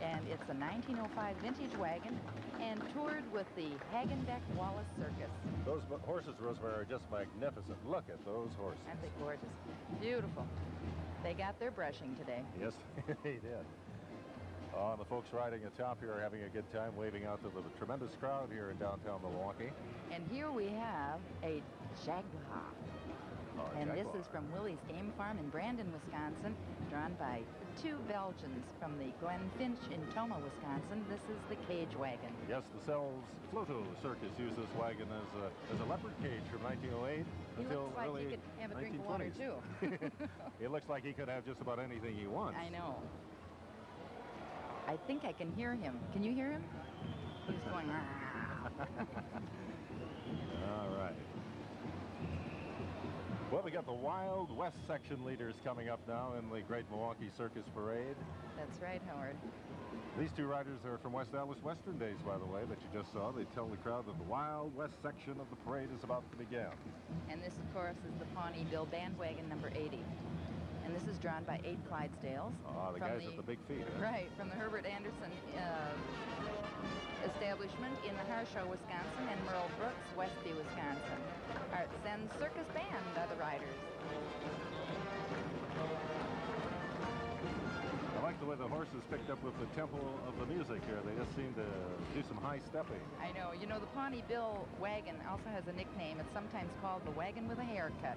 And it's a 1905 vintage wagon and toured with the Hagenbeck Wallace Circus. Those horses, Rosemary, are just magnificent. Look at those horses. Aren't they gorgeous? Beautiful. They got their brushing today. Yes, they did. And the folks riding atop here are having a good time, waving out to the tremendous crowd here in downtown Milwaukee. And here we have a Jaguar. And this is from Willie's Game Farm in Brandon, Wisconsin, drawn by 2 Belgians from the Glen Finch in Tomah, Wisconsin. This is the cage wagon. Yes, the Sells Floto Circus used this wagon as a leopard cage from 1908 until looks like really he could have a drink of water, 1920s. too. It looks like he could have just about anything he wants. I know. I think I can hear him. Can you hear him? He's going, All right. Well, we got the Wild West section leaders coming up now in the Great Milwaukee Circus Parade. That's right, Howard. These 2 riders are from West Allis Western days, by the way, that you just saw. They tell the crowd that the Wild West section of the parade is about to begin. And this, of course, is the Pawnee Bill bandwagon number 80. And this is drawn by 8 Clydesdales. Ah, the guys with the big feet, huh? Right, from the Herbert Anderson establishment in Harshaw, Wisconsin, and Merle Brooks, Westby, Wisconsin. Arts and Circus Band are the riders. I like the way the horses picked up with the tempo of the music here. They just seem to do some high stepping. I know. You know, the Pawnee Bill wagon also has a nickname. It's sometimes called the wagon with a haircut.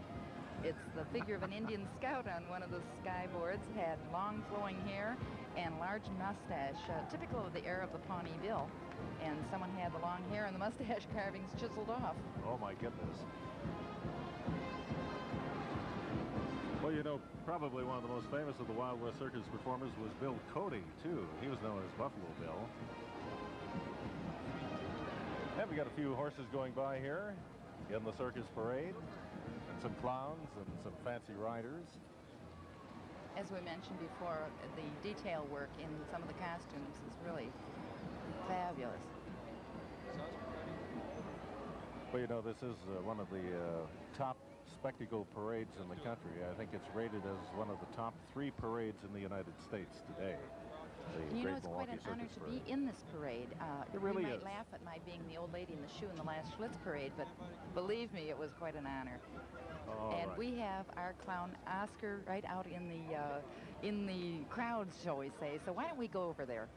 It's the figure of an Indian scout on one of the skyboards, had long flowing hair and large mustache, typical of the era of the Pawnee Bill. And someone had the long hair and the mustache carvings chiseled off. Oh, my goodness. Well, you know, probably one of the most famous of the Wild West Circus performers was Bill Cody, too. He was known as Buffalo Bill. And we got a few horses going by here in the Circus Parade, and some clowns and some fancy riders. As we mentioned before, the detail work in some of the costumes is really fabulous. Well, you know, this is one of the top spectacle parades in the country. I think it's rated as one of the top 3 parades in the United States today. You know, it's quite an honor to be in this parade. It really you might is. laugh at my being the old lady in the shoe in the last Schlitz parade, but believe me, it was quite an honor. And we have our clown Oscar right out in the crowds, shall we say. So why don't we go over there?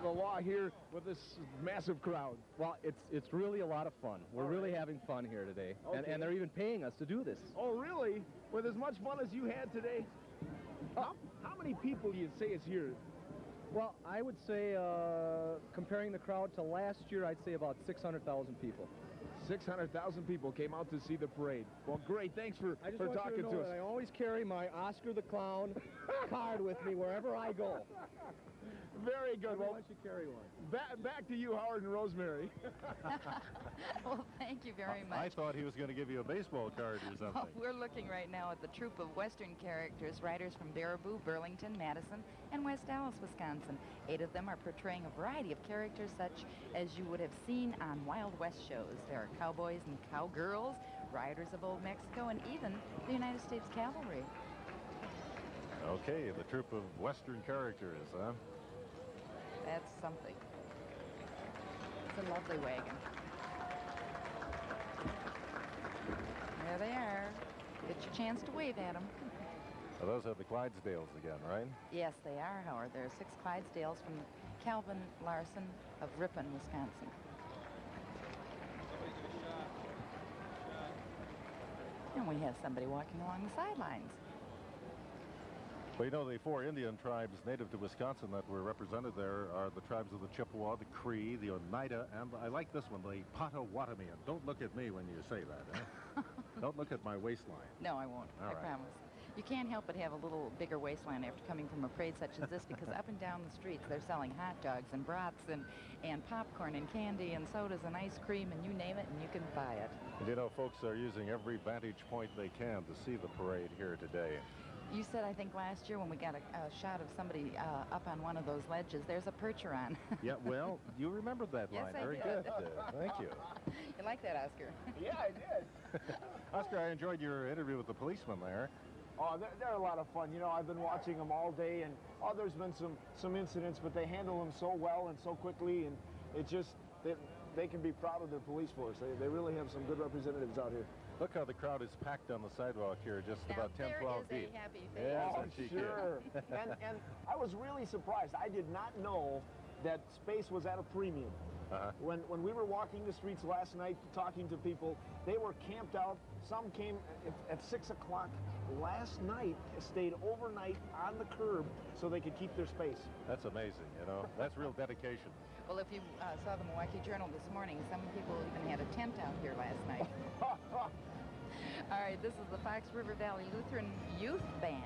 The law here with this massive crowd. Well, it's really a lot of fun. We're really having fun here today. Okay. And they're even paying us to do this. Oh, really? With as much fun as you had today? How many people do you say is here? Well, I would say, comparing the crowd to last year, I'd say about 600,000 people. 600,000 people came out to see the parade. Well, great. Thanks for talking to us. I always carry my Oscar the Clown card with me wherever I go. Very good. Well, why don't you carry one? Back to you, Howard and Rosemary. Well, thank you very much. I thought he was going to give you a baseball card or something. We're looking right now at the troupe of Western characters, riders from Baraboo, Burlington, Madison, and West Allis, Wisconsin. 8 of them are portraying a variety of characters such as you would have seen on Wild West shows. There are cowboys and cowgirls, riders of Old Mexico, and even the United States Cavalry. Okay, the troupe of Western characters, huh? That's something. It's a lovely wagon. There they are. Get your chance to wave at them. Well, those are the Clydesdales again, right? Yes, they are, Howard. There are 6 Clydesdales from Calvin Larson of Ripon, Wisconsin. And we have somebody walking along the sidelines. Well, you know, the 4 Indian tribes native to Wisconsin that were represented there are the tribes of the Chippewa, the Cree, the Oneida, and I like this one, the Potawatomi. Don't look at me when you say that, eh? Don't look at my waistline. No, I won't. All I right. promise. You can't help but have a little bigger waistline after coming from a parade such as this, because up and down the streets they're selling hot dogs and brats and popcorn and candy and sodas and ice cream and you name it and you can buy it. And you know, folks are using every vantage point they can to see the parade here today. You said, I think, last year when we got a shot of somebody up on one of those ledges, there's a percher on. Yeah, well, you remembered that Yes, line. I Very did. good. Thank you. You like that, Oscar? Yeah, I did. Oscar, I enjoyed your interview with the policeman there. Oh, they're a lot of fun. You know, I've been watching them all day, and there's been some incidents, but they handle them so well and so quickly, and it just, they can be proud of their police force. They really have some good representatives out here. Look how the crowd is packed on the sidewalk here, just Now, about 10, 12 there deep. is a happy face. Yeah, Oh, sure. and I was really surprised. I did not know that space was at a premium. When we were walking the streets last night talking to people, they were camped out. Some came at 6 o'clock last night, stayed overnight on the curb so they could keep their space. That's amazing, you know. That's real dedication. Well, if you saw the Milwaukee Journal this morning, some people even had a tent out here last night. All right, this is the Fox River Valley Lutheran Youth Band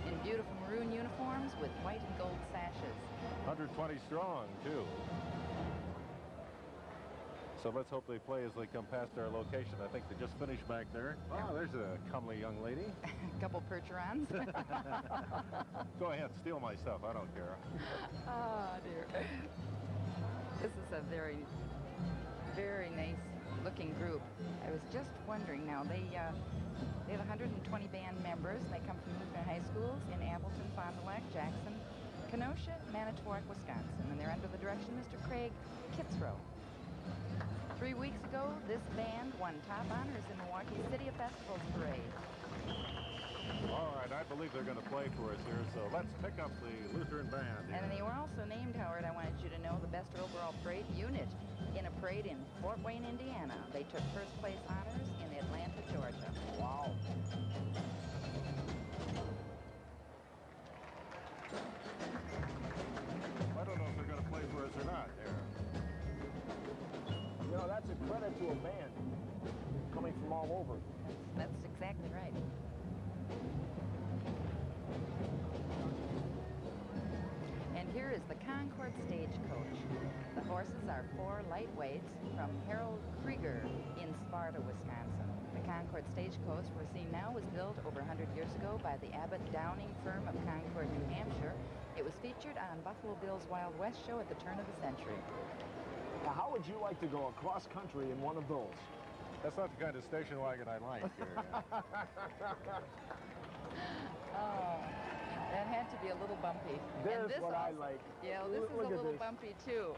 in beautiful maroon uniforms with white and gold sashes. 120 strong, too. So let's hope they play as they come past our location. I think they just finished back there. Oh, there's a comely young lady. A couple percherons. Go ahead, steal my stuff. I don't care. Oh, dear. This is a very, very nice looking group. I was just wondering now, they have 120 band members. They come from Lutheran high schools in Appleton, Fond du Lac, Jackson, Kenosha, Manitowoc, Wisconsin, and they're under the direction of Mr. Craig Kitzrow. 3 weeks ago, this band won top honors in Milwaukee City of Festivals Parade. All right, I believe they're going to play for us here, so let's pick up the Lutheran band here. And they were also named, Howard, I wanted you to know, the best overall parade unit in a parade in Fort Wayne, Indiana. They took first place honors in Atlanta, Georgia. Wow. I don't know if they're going to play for us or not here. You know, that's a credit to a band coming from all over. That's exactly right. And here is the Concord Stagecoach. The horses are 4 lightweights from Harold Krieger in Sparta, Wisconsin. The Concord Stagecoach we're seeing now was built over 100 years ago by the Abbott Downing firm of Concord, New Hampshire. It was featured on Buffalo Bill's Wild West show at the turn of the century. Now, how would you like to go across country in one of those? That's not the kind of station wagon I like here. Oh, that had to be a little bumpy. There's and this what I also, like. Yeah, this is Look a at little this. bumpy too.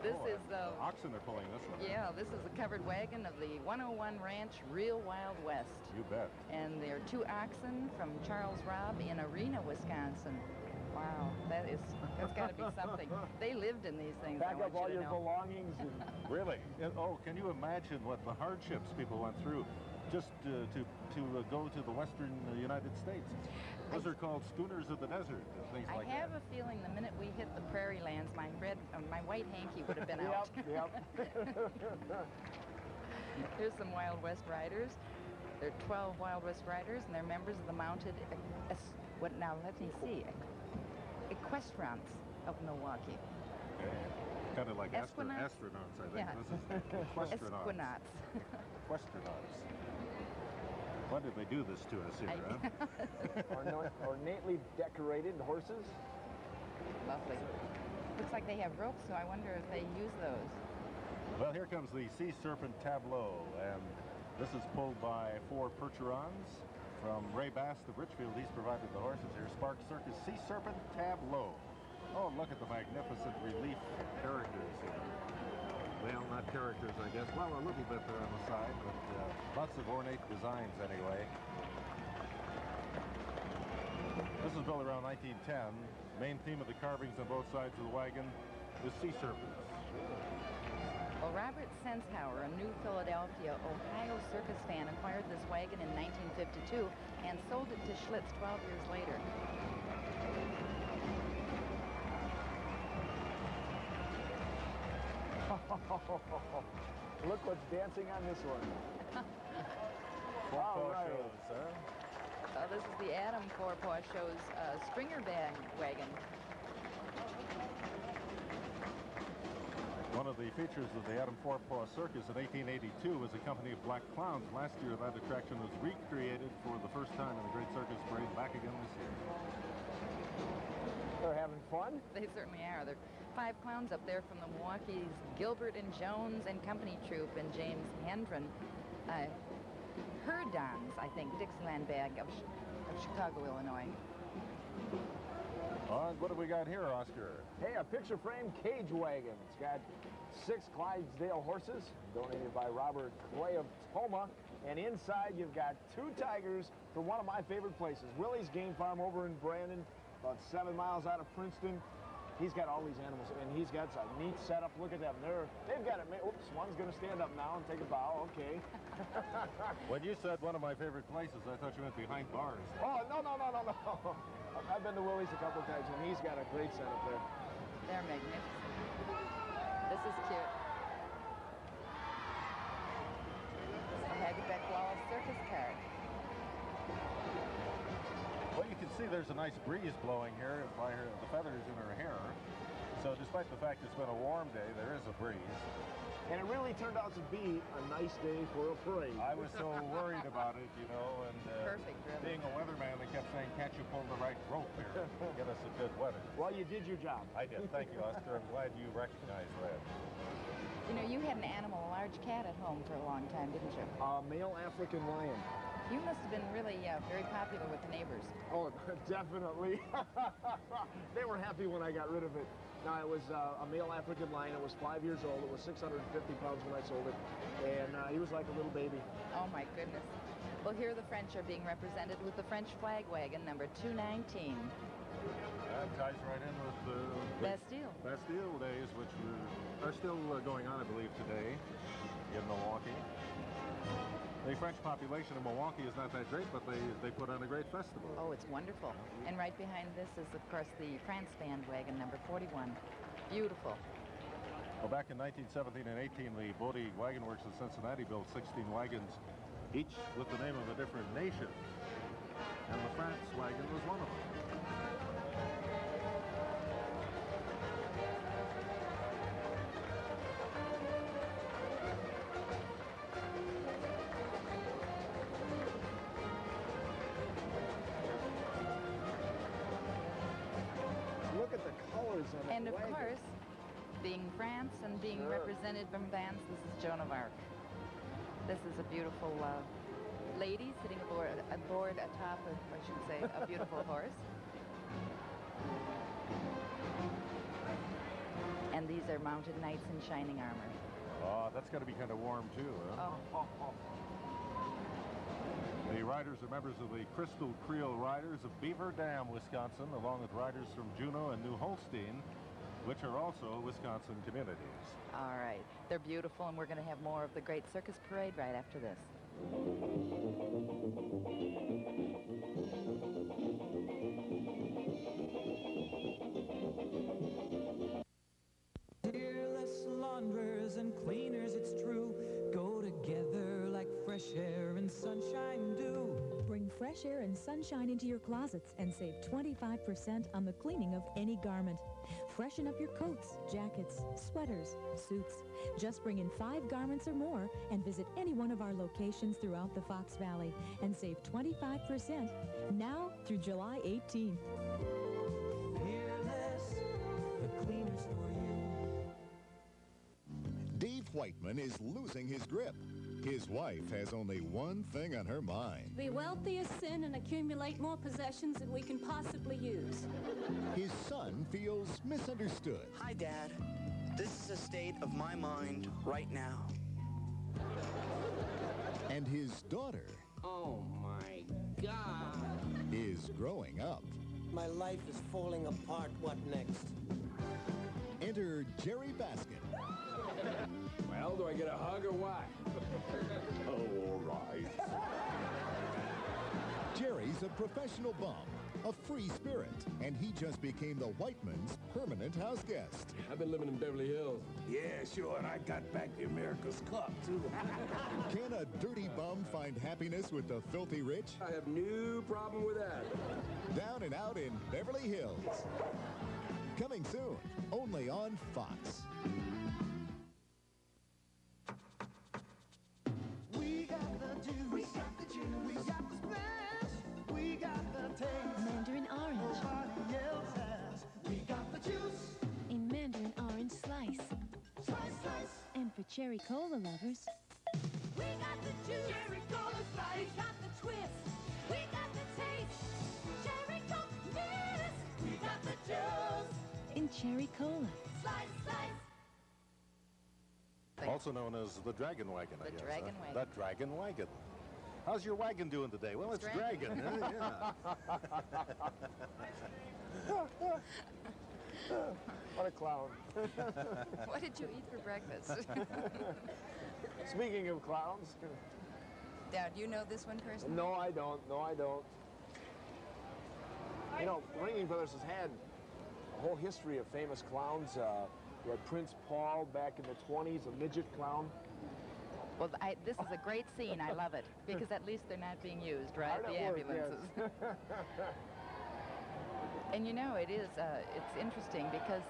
This is oxen are pulling this one. yeah, this is the covered wagon of the 101 Ranch Real Wild West. You bet. And there are 2 oxen from Charles Robb in Arena, Wisconsin. Wow, that's got to be something. They lived in these things. Pack I want up all you to your know. belongings. And Really? Oh, can you imagine what the hardships people went through just to go to the western United States? Those are called schooners of the desert and things I like have that. a feeling the minute we hit the prairie lands, my white hanky would have been out. Yep. Here's some Wild West riders. There are 12 Wild West riders, and they're members of the mounted, let me see, Equestrants of Milwaukee. Kind of like Esquinauts? astronauts, I think. Yeah. This is Equestronauts. Esquinauts. Equestronauts. Why did they do this to us here, huh? Ornately decorated horses. Lovely. Looks like they have ropes, so I wonder if they use those. Well, here comes the Sea Serpent Tableau, and this is pulled by 4 Percherons. From Ray Bast of Richfield, he's provided the horses here. Spark Circus Sea Serpent Tableau. Oh, look at the magnificent relief characters here. Well, not characters, I guess. Well, a little bit there on the side, but lots of ornate designs anyway. This was built around 1910. Main theme of the carvings on both sides of the wagon is sea serpents. Well, Robert Senshauer, a new Philadelphia, Ohio circus fan, acquired this wagon in 1952 and sold it to Schlitz 12 years later. Look what's dancing on this one. All right. shows, huh? this is the Adam Forepaw Show's stringer band wagon. One of the features of the Adam Forepaw Circus in 1882 was a company of black clowns. Last year, that attraction was recreated for the first time in the Great Circus Parade, back again this year. They're having fun? They certainly are. There are 5 clowns up there from the Milwaukee's Gilbert and Jones and Company Troupe and James Hendren. Herdons, I think, Dixieland Bag of Chicago, Illinois. What have we got here, Oscar? Hey, a picture frame cage wagon. It's got 6 Clydesdale horses, donated by Robert Clay of Toma. And inside, you've got 2 tigers from one of my favorite places, Willie's Game Farm over in Brandon, about 7 miles out of Princeton. He's got all these animals, and he's got a neat setup. Look at them. They've got it. Oops, one's going to stand up now and take a bow. Okay. When you said one of my favorite places, I thought you meant behind bars. Oh, no. I've been to Willie's a couple of times, and he's got a great setup there. They're magnificent. This is cute. This is the Hagerbeck Wallace Circus card. Well, you can see there's a nice breeze blowing here by the feathers in her hair. So despite the fact it's been a warm day, there is a breeze. And it really turned out to be a nice day for a parade. I was so worried about it, you know, and perfect, really. Being a weatherman, they kept saying, can't you pull the right rope here? Get us a good weather. Well, you did your job. I did. Thank you, Oscar. I'm glad you recognized that. You know, you had an animal, a large cat at home for a long time, didn't you? A male African lion. You must have been really very popular with the neighbors. Oh, definitely. They were happy when I got rid of it. Now, it was a male African lion. It was 5 years old. It was 650 pounds when I sold it. And he was like a little baby. Oh, my goodness. Well, here the French are being represented with the French flag wagon, number 219. That ties right in with the Bastille days, which are still going on, I believe, today in Milwaukee. The French population in Milwaukee is not that great, but they put on a great festival. Oh, it's wonderful. And right behind this is, of course, the France band wagon, number 41. Beautiful. Well, back in 1917 and 18, the Bodie Wagon Works of Cincinnati built 16 wagons, each with the name of a different nation. And the France wagon was one of them. And of course, being France and being represented from Vance, this is Joan of Arc. This is a beautiful lady sitting aboard atop, I should say, a beautiful horse. And these are mounted knights in shining armor. Oh, that's got to be kind of warm too, huh? Oh. The riders are members of the Crystal Creole Riders of Beaver Dam, Wisconsin, along with riders from Juneau and New Holstein, which are also Wisconsin communities. All right. They're beautiful, and we're going to have more of the Great Circus Parade right after this. Fearless launderers and cleaners, it's true, go together like fresh air and sunshine do. Bring fresh air and sunshine into your closets and save 25% on the cleaning of any garment. Freshen up your coats, jackets, sweaters, suits. Just bring in 5 garments or more and visit any one of our locations throughout the Fox Valley and save 25% now through July 18th. Fearless, the cleaners for you. Dave Whiteman is losing his grip. His wife has only one thing on her mind. Be wealthy as sin and accumulate more possessions than we can possibly use. His son feels misunderstood. Hi, Dad. This is the state of my mind right now. And his daughter... Oh, my God. ...is growing up. My life is falling apart. What next? Enter Jerry Baskin. Well, do I get a hug or what? Oh, all right. Jerry's a professional bum, a free spirit, and he just became the Whiteman's permanent house guest. I've been living in Beverly Hills. Yeah, sure, and I got back the America's Cup, too. Can a dirty bum find happiness with the filthy rich? I have no problem with that. Down and Out in Beverly Hills. Coming soon, only on Fox. We got the juice. We got the juice. We got the splash. We got the taste. Mandarin orange. Nobody else has. We got the juice. In Mandarin orange slice. Slice, slice. And for cherry cola lovers, We got the juice. Cherry cola slice. We got the twist. We got the taste. Cherry cola, yes. We got the juice. in cherry cola. Slice, slice. Also known as the Dragon Wagon, I guess. The Dragon Wagon. The Dragon Wagon. How's your wagon doing today? Well, it's dragging. What a clown. What did you eat for breakfast? Speaking of clowns. Dad, you know this one personally? No, I don't. No, I don't. You know, Ringling Brothers has had a whole history of famous clowns. We had Prince Paul back in the 20s, a midget clown. Well, this is a great scene. I love it because at least they're not being used, right? Hard The at work, ambulances. yes. And you know, it's interesting because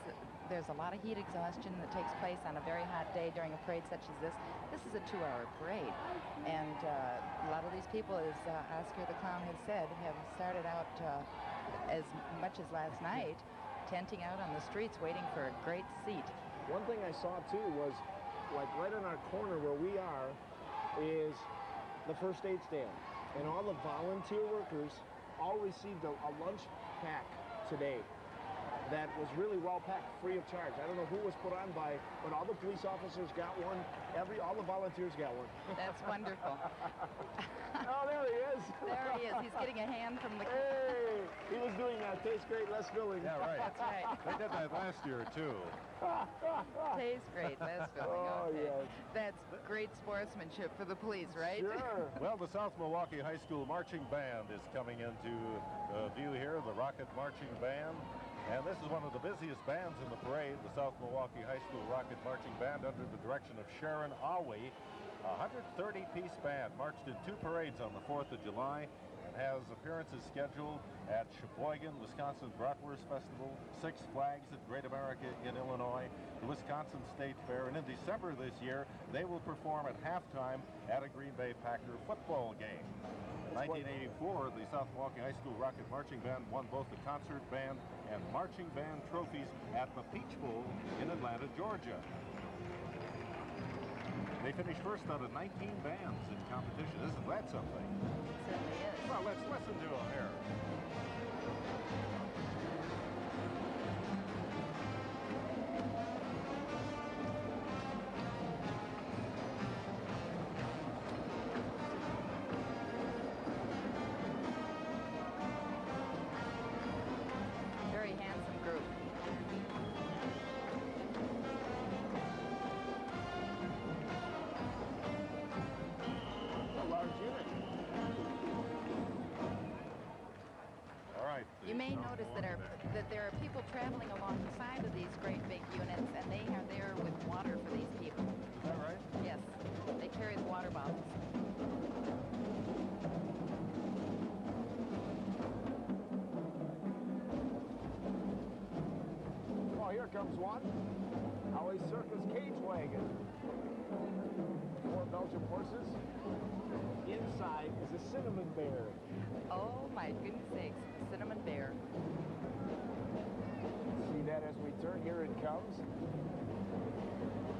there's a lot of heat exhaustion that takes place on a very hot day during a parade such as this. This is a 2-hour parade. And a lot of these people, as Oscar the Clown has said, have started out as much as last night, tenting out on the streets waiting for a great seat. One thing I saw too was, like right in our corner where we are, is the first aid stand. And all the volunteer workers all received a lunch pack today that was really well packed, free of charge. I don't know who was put on by, but all the police officers got one. All the volunteers got one. That's wonderful. Oh, there he is. There he is. He's getting a hand from the... Hey, he was doing Tastes Great, Less Filling. Yeah, right. That's right. They did that last year, too. Tastes great, less filling. Oh, okay. yes. That's great sportsmanship for the police, right? Sure. Well, the South Milwaukee High School Marching Band is coming into view here, the Rocket Marching Band. And this is one of the busiest bands in the parade, the South Milwaukee High School Rocket Marching Band under the direction of Sharon Awi. A 130-piece band marched in 2 parades on the 4th of July and has appearances scheduled at Sheboygan, Wisconsin Bratwurst Festival, Six Flags at Great America in Illinois, the Wisconsin State Fair, and in December this year, they will perform at halftime at a Green Bay Packer football game. In 1984, the South Milwaukee High School Rocket Marching Band won both the concert band and marching band trophies at the Peach Bowl in Atlanta, Georgia. They finished first out of 19 bands in competition. Isn't that something? It certainly is. Well, let's listen to them here. Very handsome group. A large unit. All right. You may notice that there are people traveling along the side of these great big units, and they are there with water for these people. Is that right? Yes, they carry the water bottles. Oh, here comes one. Our Circus cage wagon. 4 Belgian horses. Inside is a cinnamon bear. Oh my goodness sakes, cinnamon bear. See that as we turn, here it comes.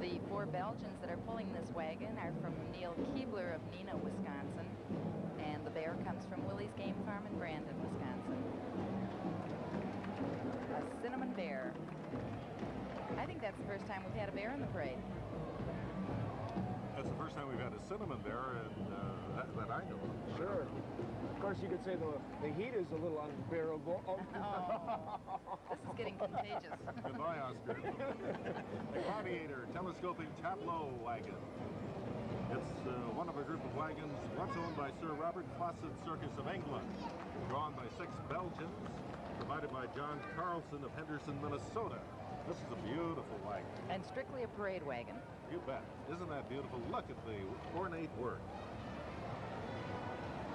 The 4 Belgians that are pulling this wagon are from Neil Keebler of Neenah, Wisconsin, and the bear comes from Willie's Game Farm in Brandon, Wisconsin. A cinnamon bear. I think that's the first time we've had a bear in the parade. That's the first time we've had a cinnamon bear that I know of. Sure. Of course, you could say the heat is a little unbearable. Oh. This is getting contagious. Goodbye, Oscar. The Gladiator Telescoping Tableau Wagon. It's one of a group of wagons once owned by Sir Robert Fawcett's Circus of England, drawn by by 6 Belgians, provided by John Carlson of Henderson, Minnesota. This is a beautiful wagon. And strictly a parade wagon. You bet. Isn't that beautiful? Look at the ornate work.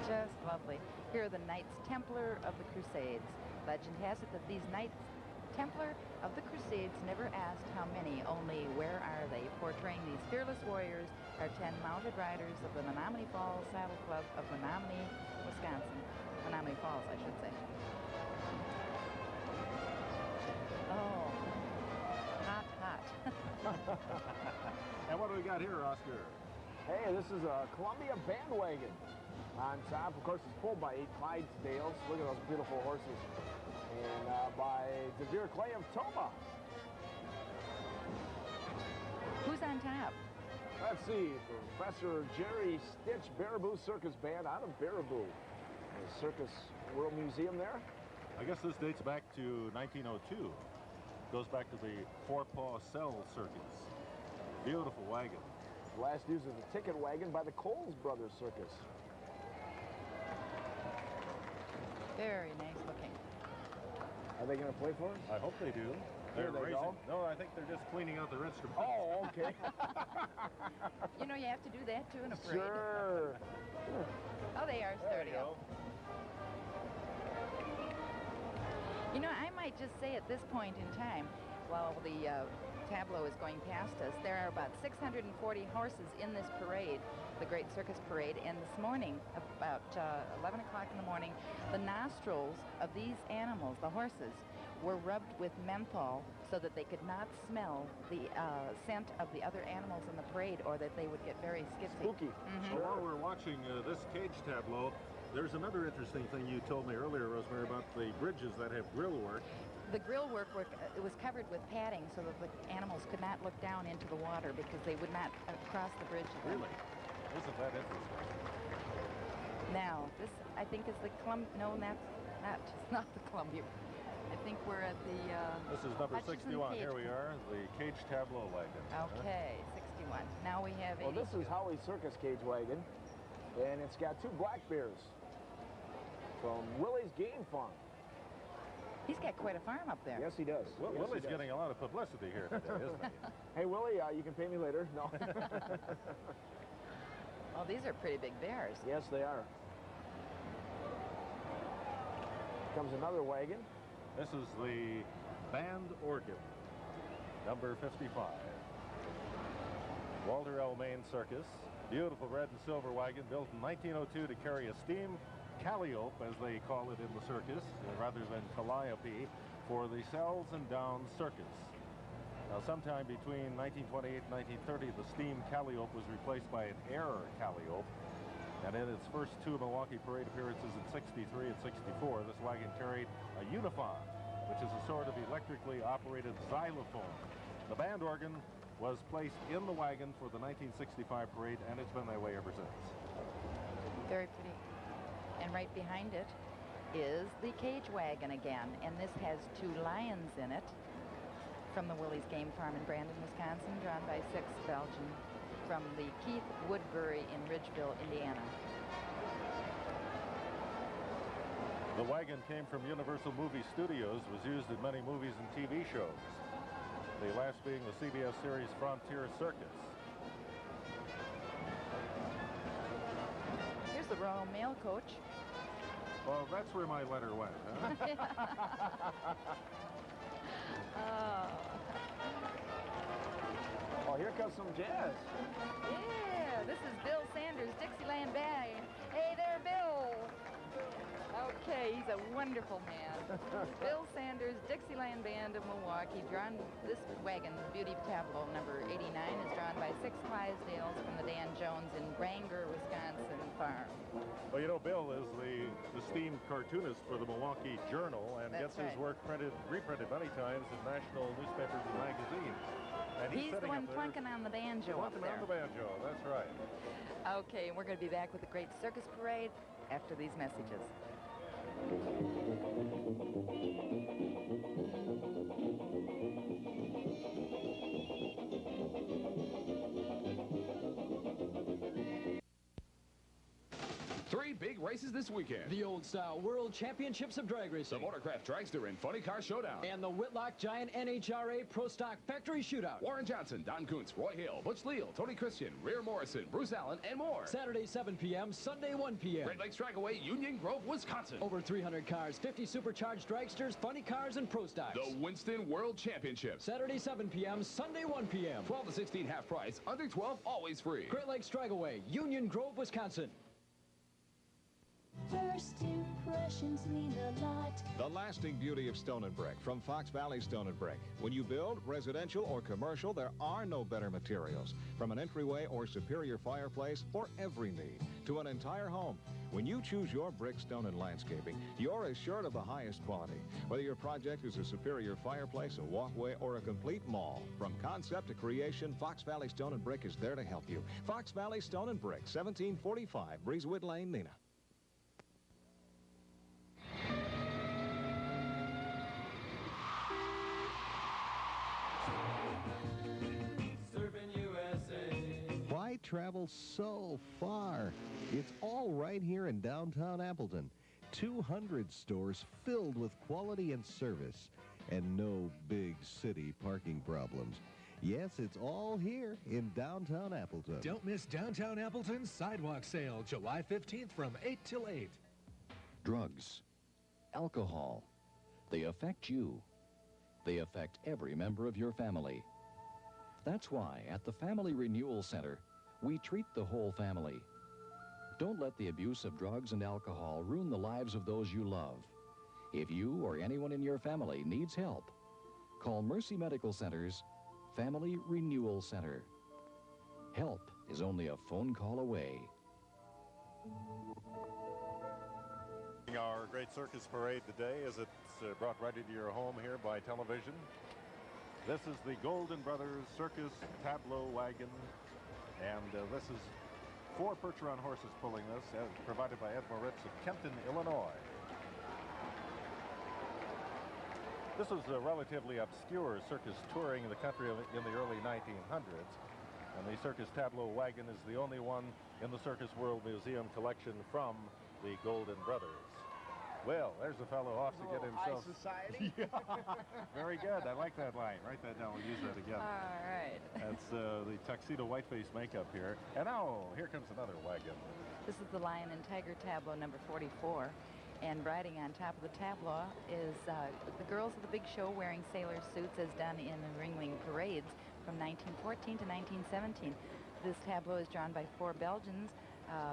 Just lovely. Here are the Knights Templar of the Crusades. Legend has it that these Knights Templar of the Crusades never asked how many, only where are they. Portraying these fearless warriors are 10 mounted riders of the Menominee Falls Saddle Club of Menominee, Wisconsin. Menominee Falls, I should say. Oh, hot, hot. And what do we got here, Oscar? Hey, this is a Columbia bandwagon. On top, of course, it's pulled by 8 Clydesdales. Look at those beautiful horses. And by DeVere Clay of Toma. Who's on top? Let's see, Professor Jerry Stitch Baraboo Circus Band out of Baraboo. The Circus World Museum there. I guess this dates back to 1902. Goes back to the Four-Paw Cell Circus. Beautiful wagon. Last used as a ticket wagon by the Coles Brothers Circus. Very nice looking. Are they going to play for us? I hope they do. Here they go. No, I think they're just cleaning out their instruments. Oh, okay. You know, you have to do that too in a parade. Sure. Oh, they are starting up. You know, I might just say at this point in time, while the tableau is going past us, there are about 640 horses in this parade, the Great Circus Parade, and this morning, about 11 o'clock in the morning, the nostrils of these animals, the horses, were rubbed with menthol so that they could not smell the scent of the other animals in the parade, or that they would get very skitsy. Spooky. So while we're watching this cage tableau, there's another interesting thing you told me earlier, Rosemary, about the bridges that have grill work. The grill work it was covered with padding so that the animals could not look down into the water because they would not cross the bridge. Really? Isn't that interesting? Now, this, I think, is the no, it's not the Columbia. I think we're at the... This is number Hutchinson 61. Cage. Here we are, the cage tableau wagon. Okay, 61. Now we have Well, this is Howie's Circus Cage Wagon, and it's got 2 black bears from Willie's Game Farm. He's got quite a farm up there. Yes, he does. Well, Yes, Willie's he does. getting a lot of publicity here today, isn't he? Hey, Willie, you can pay me later. No. Oh, these are pretty big bears. Yes, they are. Comes another wagon. This is the band organ, number 55. Walter L. Main Circus. Beautiful red and silver wagon built in 1902 to carry a steam calliope, as they call it in the circus, rather than calliope, for the Sells and Downs Circus. Now, sometime between 1928 and 1930, the steam calliope was replaced by an air calliope. And in its first 2 Milwaukee Parade appearances in 63 and 64, this wagon carried a uniphon, which is a sort of electrically operated xylophone. The band organ was placed in the wagon for the 1965 parade, and it's been that way ever since. Very pretty. And right behind it is the cage wagon again, and this has 2 lions in it from the Willie's Game Farm in Brandon, Wisconsin, drawn by 6 Belgian from the Keith Woodbury in Ridgeville, Indiana. The wagon came from Universal Movie Studios, was used in many movies and TV shows. The last being the CBS series Frontier Circus. Here's the Royal Mail Coach. Well, that's where my letter went, huh? Oh, here comes some jazz. Yeah, this is Bill Sanders, Dixieland Band. Hey there, Bill. Okay, he's a wonderful man. Bill Sanders, Dixieland Band of Milwaukee, drawn this wagon, Beauty Tableau number 89, is drawn by 6 Clydesdales from the Dan Jones in Granger, Wisconsin farm. Well, you know, Bill is the esteemed cartoonist for the Milwaukee Journal and That's gets his work reprinted many times in national newspapers and magazines. And He's the sitting one up there, plunking on the banjo up plunking there. on the banjo, that's right. Okay, and we're going to be back with the Great Circus Parade after these messages. Three big races races this weekend. The Old Style World Championships of Drag Racing. The Motorcraft Dragster and Funny Car Showdown. And the Whitlock Giant NHRA Pro Stock Factory Shootout. Warren Johnson, Don Kuntz, Roy Hale, Butch Leal, Tony Christian, Rear Morrison, Bruce Allen, and more. Saturday 7 p.m., Sunday 1 p.m. Great Lakes Dragaway, Union Grove, Wisconsin. Over 300 cars, 50 supercharged dragsters, funny cars, and pro stocks. The Winston World Championship. Saturday 7 p.m., Sunday 1 p.m. 12 to 16 half price, under 12 always free. Great Lakes Dragaway, Union Grove, Wisconsin. First impressions mean a lot. The lasting beauty of stone and brick from Fox Valley Stone and Brick. When you build, residential or commercial, there are no better materials. From an entryway or superior fireplace for every need to an entire home. When you choose your brick, stone, and landscaping, you're assured of the highest quality. Whether your project is a superior fireplace, a walkway, or a complete mall, from concept to creation, Fox Valley Stone and Brick is there to help you. Fox Valley Stone and Brick, 1745 Breezewood Lane, Neenah. Why travel so far? It's all right here in downtown Appleton. 200 stores filled with quality and service, and no big city parking problems. Yes, it's all here in downtown Appleton. Don't miss Downtown Appleton's Sidewalk Sale, July 15th from 8 till 8. Drugs, alcohol, they affect you. They affect every member of your family. That's why at the Family Renewal Center, we treat the whole family. Don't let the abuse of drugs and alcohol ruin the lives of those you love. If you or anyone in your family needs help, call Mercy Medical Center's Family Renewal Center. Help is only a phone call away. Our Great Circus Parade today as it's brought right into your home here by television. This is the Golden Brothers Circus Tableau Wagon, and this is 4 Percheron horses pulling this, provided by Ed Moritz of Kenton, Illinois. This was a relatively obscure circus touring the country in the early 1900s, and the Circus Tableau Wagon is the only one in the Circus World Museum collection from the Golden Brothers. Well, there's a fellow off to get himself. High society. Yeah. Very good. I like that line. Write that down. We'll use that again. All right. That's the tuxedo whiteface makeup here. And now, here comes another wagon. This is the Lion and Tiger tableau number 44. And riding on top of the tableau is the girls of the big show wearing sailor suits as done in the Ringling parades from 1914 to 1917. This tableau is drawn by 4 Belgians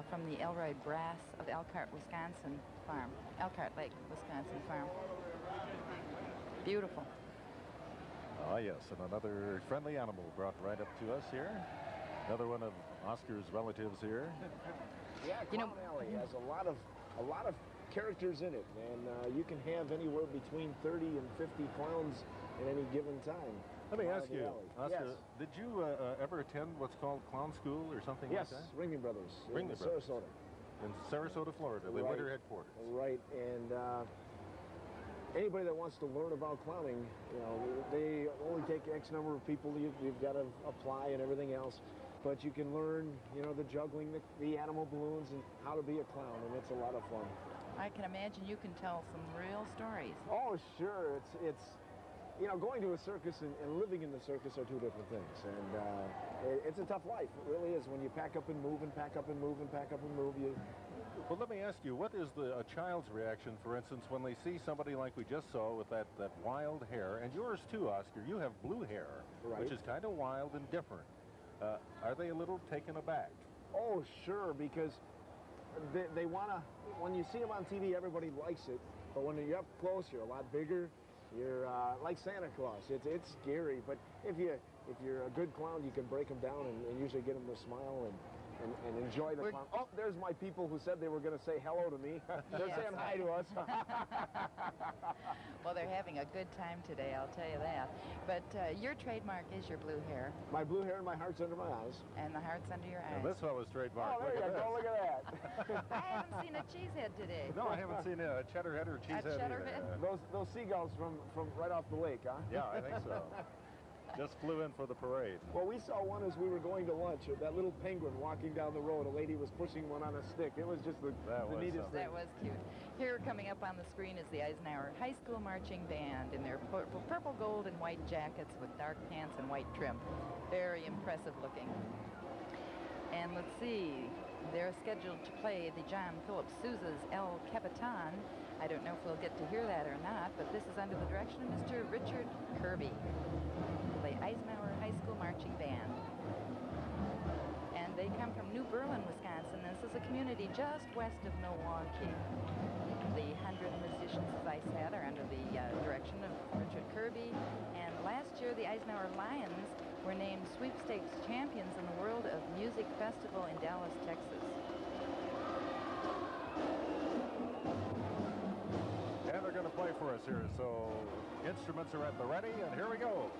from the Elroy Brass of Elkhart, Wisconsin farm. Elkhart Lake, Wisconsin farm. Beautiful. Ah, yes, and another friendly animal brought right up to us here. Another one of Oscar's relatives here. Yeah, Clown Alley has a lot of characters in it, and you can have anywhere between 30 and 50 clowns at any given time. Let me ask you, Oscar, yes. did you ever attend what's called clown school or something like that? Yes, Ringling Brothers. Ringling in Brothers. Sarasota. In Sarasota, Florida, the winter headquarters. Right, and anybody that wants to learn about clowning, you know, they only take X number of people. You've got to apply and everything else. But you can learn, you know, the juggling, the animal balloons, and how to be a clown, and it's a lot of fun. I can imagine you can tell some real stories. Oh, sure. It's you know, going to a circus and living in the circus are 2 different things. And it's a tough life. It really is. When you pack up and move and pack up and move and pack up and move, Well, let me ask you, what is a child's reaction, for instance, when they see somebody like we just saw with that wild hair, and yours too, Oscar, you have blue hair, Right. which is kind of wild and different. Are they a little taken aback? Oh, sure, because they want to, when you see them on TV, everybody likes it. But when you're up close, you're a lot bigger. You're like Santa Claus. It's scary, but if you're a good clown, you can break them down and usually get them to smile and enjoy the clown. Oh, there's my people who said they were going to say hello to me. They're saying hi to us. Well, they're having a good time today, I'll tell you that. But your trademark is your blue hair. My blue hair and my heart's under my eyes. And the heart's under your eyes. And this fellow's trademark. Oh, there you go. Look at that. I haven't seen a cheesehead today. No, I haven't seen a cheddarhead or cheesehead cheddarhead? either. Those seagulls from right off the lake, huh? Yeah, I think so. just flew in for the parade. Well, we saw one as we were going to lunch. That little penguin walking down the road. A lady was pushing one on a stick. It was just the neatest thing. That was cute. Here, coming up on the screen, is the Eisenhower High School Marching Band in their purple, gold, and white jackets with dark pants and white trim. Very impressive looking. And let's see, they're scheduled to play the John Philip Sousa's El Capitan. I don't know if we'll get to hear that or not, but this is under the direction of Mr. Richard Kirby, the Eisenhower High School Marching Band. And they come from New Berlin, Wisconsin. This is a community just west of Milwaukee. The 100 musicians, as I said, are under the direction of Richard Kirby. And last year, the Eisenhower Lions were named sweepstakes champions in the World of Music Festival in Dallas, Texas. And they're going to play for us here, so instruments are at the ready, and here we go.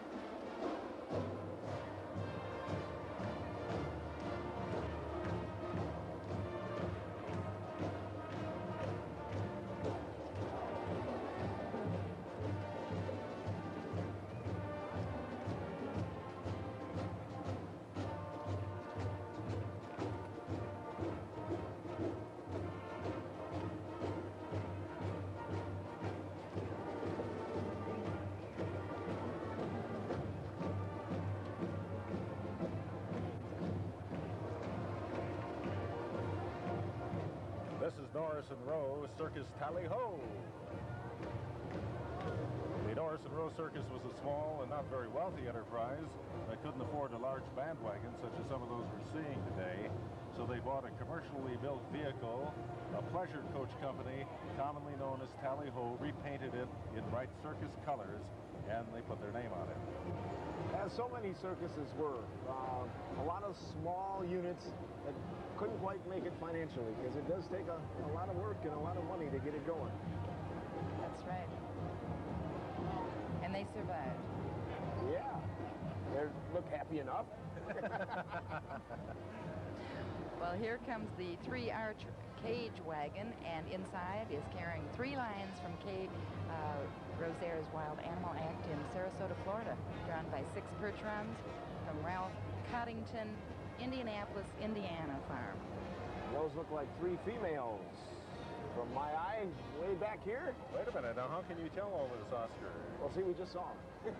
This is Norris and Rowe Circus Tally-Ho. The Norris and Rowe Circus was a small and not very wealthy enterprise that couldn't afford a large bandwagon such as some of those we're seeing today. So they bought a commercially built vehicle, a pleasure coach company commonly known as Tally-Ho, repainted it in Great Circus colors, and they put their name on it. As so many circuses were, a lot of small units that couldn't quite make it financially because it does take a lot of work and a lot of money to get it going. That's right. And they survived. Yeah. They look happy enough. Well, here comes the 3-arch cage wagon, and inside is carrying 3 lions from Rosaire's Wild Animal Act in Sarasota, Florida, drawn by 6 Percherons from Ralph Coddington, Indianapolis, Indiana farm. Those look like 3 females. From my eye, way back here. Wait a minute, now how can you tell all this, Oscar? Well, see, we just saw them.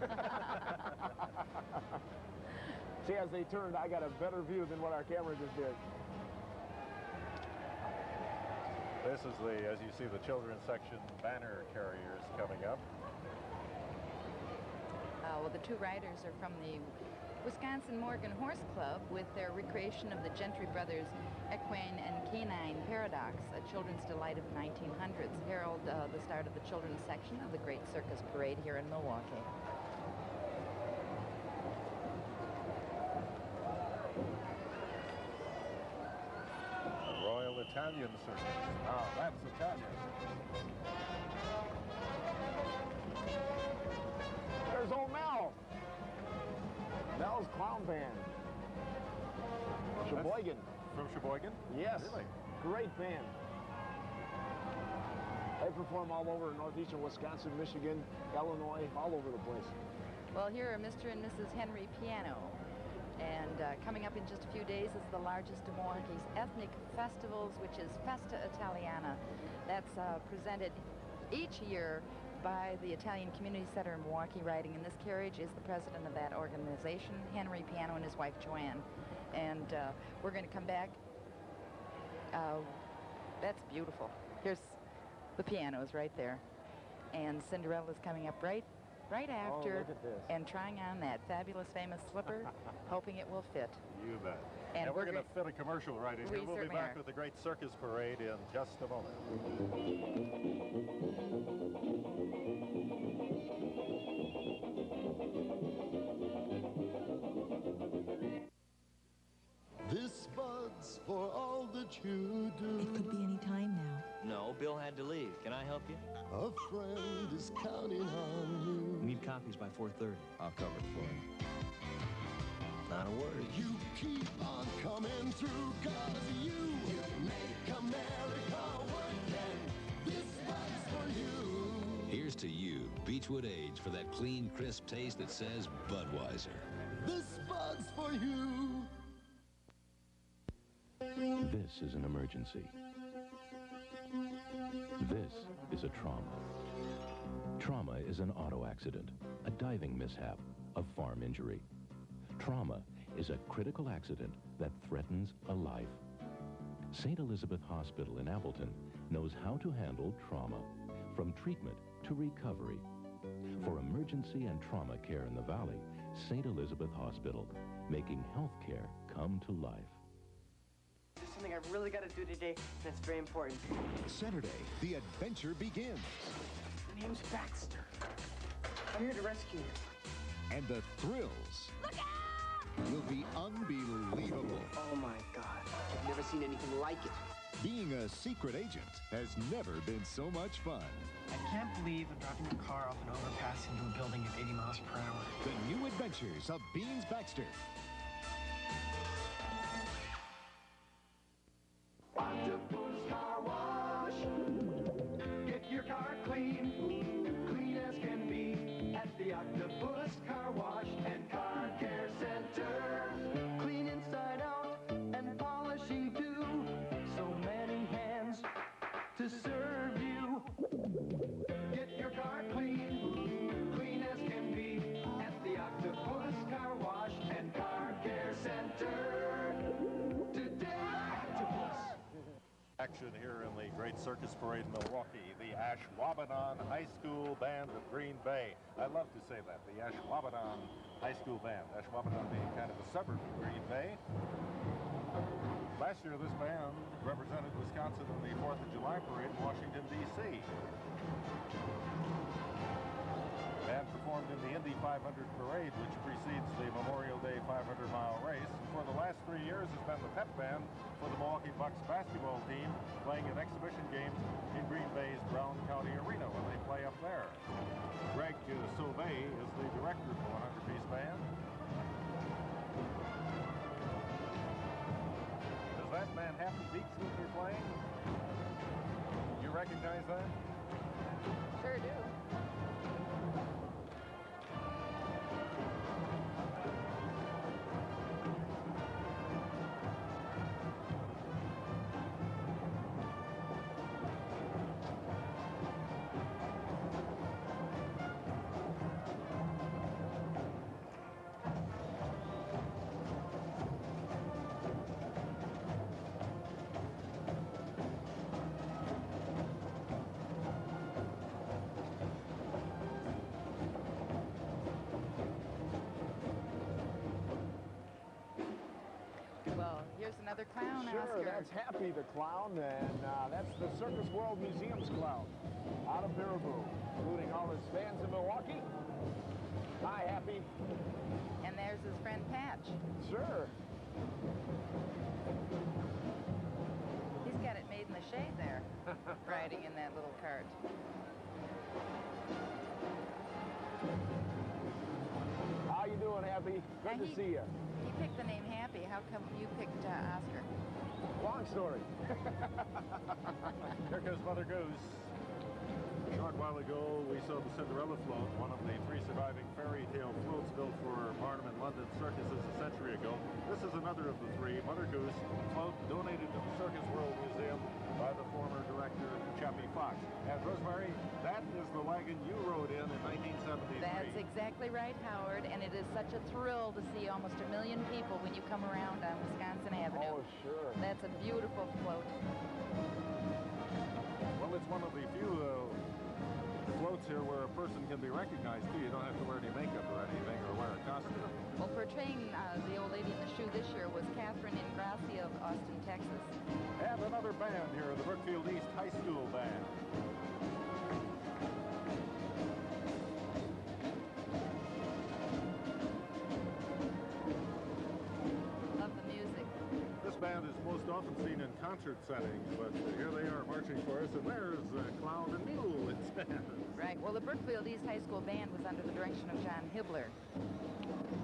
See, as they turned, I got a better view than what our camera just did. This is the, as you see, the children's section banner carriers coming up. Well, the 2 riders are from the Wisconsin Morgan Horse Club with their recreation of the Gentry Brothers' Equine and Canine Paradox, a children's delight of the 1900s, herald the start of the children's section of the Great Circus Parade here in Milwaukee. Royal Italian Circus. Now, that's Italian. There's old Mel. Mel's Clown Band. Sheboygan. From Sheboygan? Yes. Really? Great band. They perform all over northeastern Wisconsin, Michigan, Illinois, all over the place. Well, here are Mr. and Mrs. Henry Piano. And coming up in just a few days is the largest of Milwaukee's ethnic festivals, which is Festa Italiana. That's presented each year by the Italian Community Center in Milwaukee. Riding in this carriage is the president of that organization, Henry Piano, and his wife, Joanne. And we're going to come back. That's beautiful. Here's the pianos right there. And Cinderella's coming up right after, look at this. and trying on that fabulous, famous slipper, hoping it will fit. You bet. And we're going to fit a commercial right in here. We'll be back with the Great Circus Parade in just a moment. This bud's for all that you do. It could be any time now. No, Bill had to leave. Can I help you? A friend is counting on you. Need copies by 4:30. I'll cover it for him. Not a word. You keep on coming through, 'cause you make America work, and this bud's for you. Here's Here's to you, Beechwood Age, for that clean, crisp taste that says Budweiser. This Bud's for you. This is an emergency. This is a trauma. Trauma is an auto accident, a diving mishap, a farm injury. Trauma is a critical accident that threatens a life. St. Elizabeth Hospital in Appleton knows how to handle trauma, from treatment to recovery. For emergency and trauma care in the Valley, St. Elizabeth Hospital, making health care come to life. There's something I've really got to do today that's very important. Saturday, the adventure begins. My name's Baxter. I'm here to rescue you. And the thrills will be unbelievable. Oh my God. I've never seen anything like it. Being a secret agent has never been so much fun. I can't believe I'm dropping the car off an overpass into a building at 80 miles per hour. The new adventures of Beans Baxter. Octopus Car Wash. Get your car clean, clean as can be at the Octopus Car Wash and Car Care Center. Clean inside out and polishing too. So many hands to serve you. Get your car clean, clean as can be at the Octopus Car Wash and Car Care Center. Today, Octopus. Action here in the Great Circus Parade in Milwaukee. The Ashwaubenon High School Band of Green Bay. I love to say that, the Ashwaubenon High School Band. Ashwaubenon being kind of a suburb of Green Bay. Last year, this band represented Wisconsin in the 4th of July Parade in Washington, D.C. Band performed in the Indy 500 Parade, which precedes the Memorial Day 500-mile race. And for the last 3 years has been the pep band for the Milwaukee Bucks basketball team, playing in exhibition games in Green Bay's Brown County Arena when they play up there. Greg Sauvé is the director of the 100-piece band. Does that Manhattan Beach that you're playing? You recognize that? Sure do. Here's another clown, Sure, Oscar. that's Happy the Clown, and that's the Circus World Museum's clown out of Baraboo, including all his fans in Milwaukee. Hi, Happy. And there's his friend Patch. Sure. He's got it made in the shade there, riding in that little cart. How you doing, Happy? Good to see you. He picked the name Happy. How come you picked Oscar? Long story. Here goes Mother Goose. A short while ago, we saw the Cinderella float, one of the 3 surviving fairy tale floats built for Barnum and London circuses a century ago. This is another of the 3, Mother Goose, float donated to the Circus World Museum by the former director, Chappie Fox. And Rosemary, that is the wagon you rode in 1973. That's exactly right, Howard, and it is such a thrill to see almost 1 million people when you come around on Wisconsin Avenue. Oh, sure. That's a beautiful float. Well, it's one of the few floats here where a person can be recognized, too. You don't have to wear any makeup or anything or wear a costume. Well, portraying the old lady in the shoe this year was Catherine Ingrassia of Austin, Texas. And another band here, the Brookfield East High School Band. Love the music. This band is most often seen in concert settings, but here they are marching for us, and there's Clown and Mule in band. Right. Well, the Brookfield East High School Band was under the direction of John Hibbler.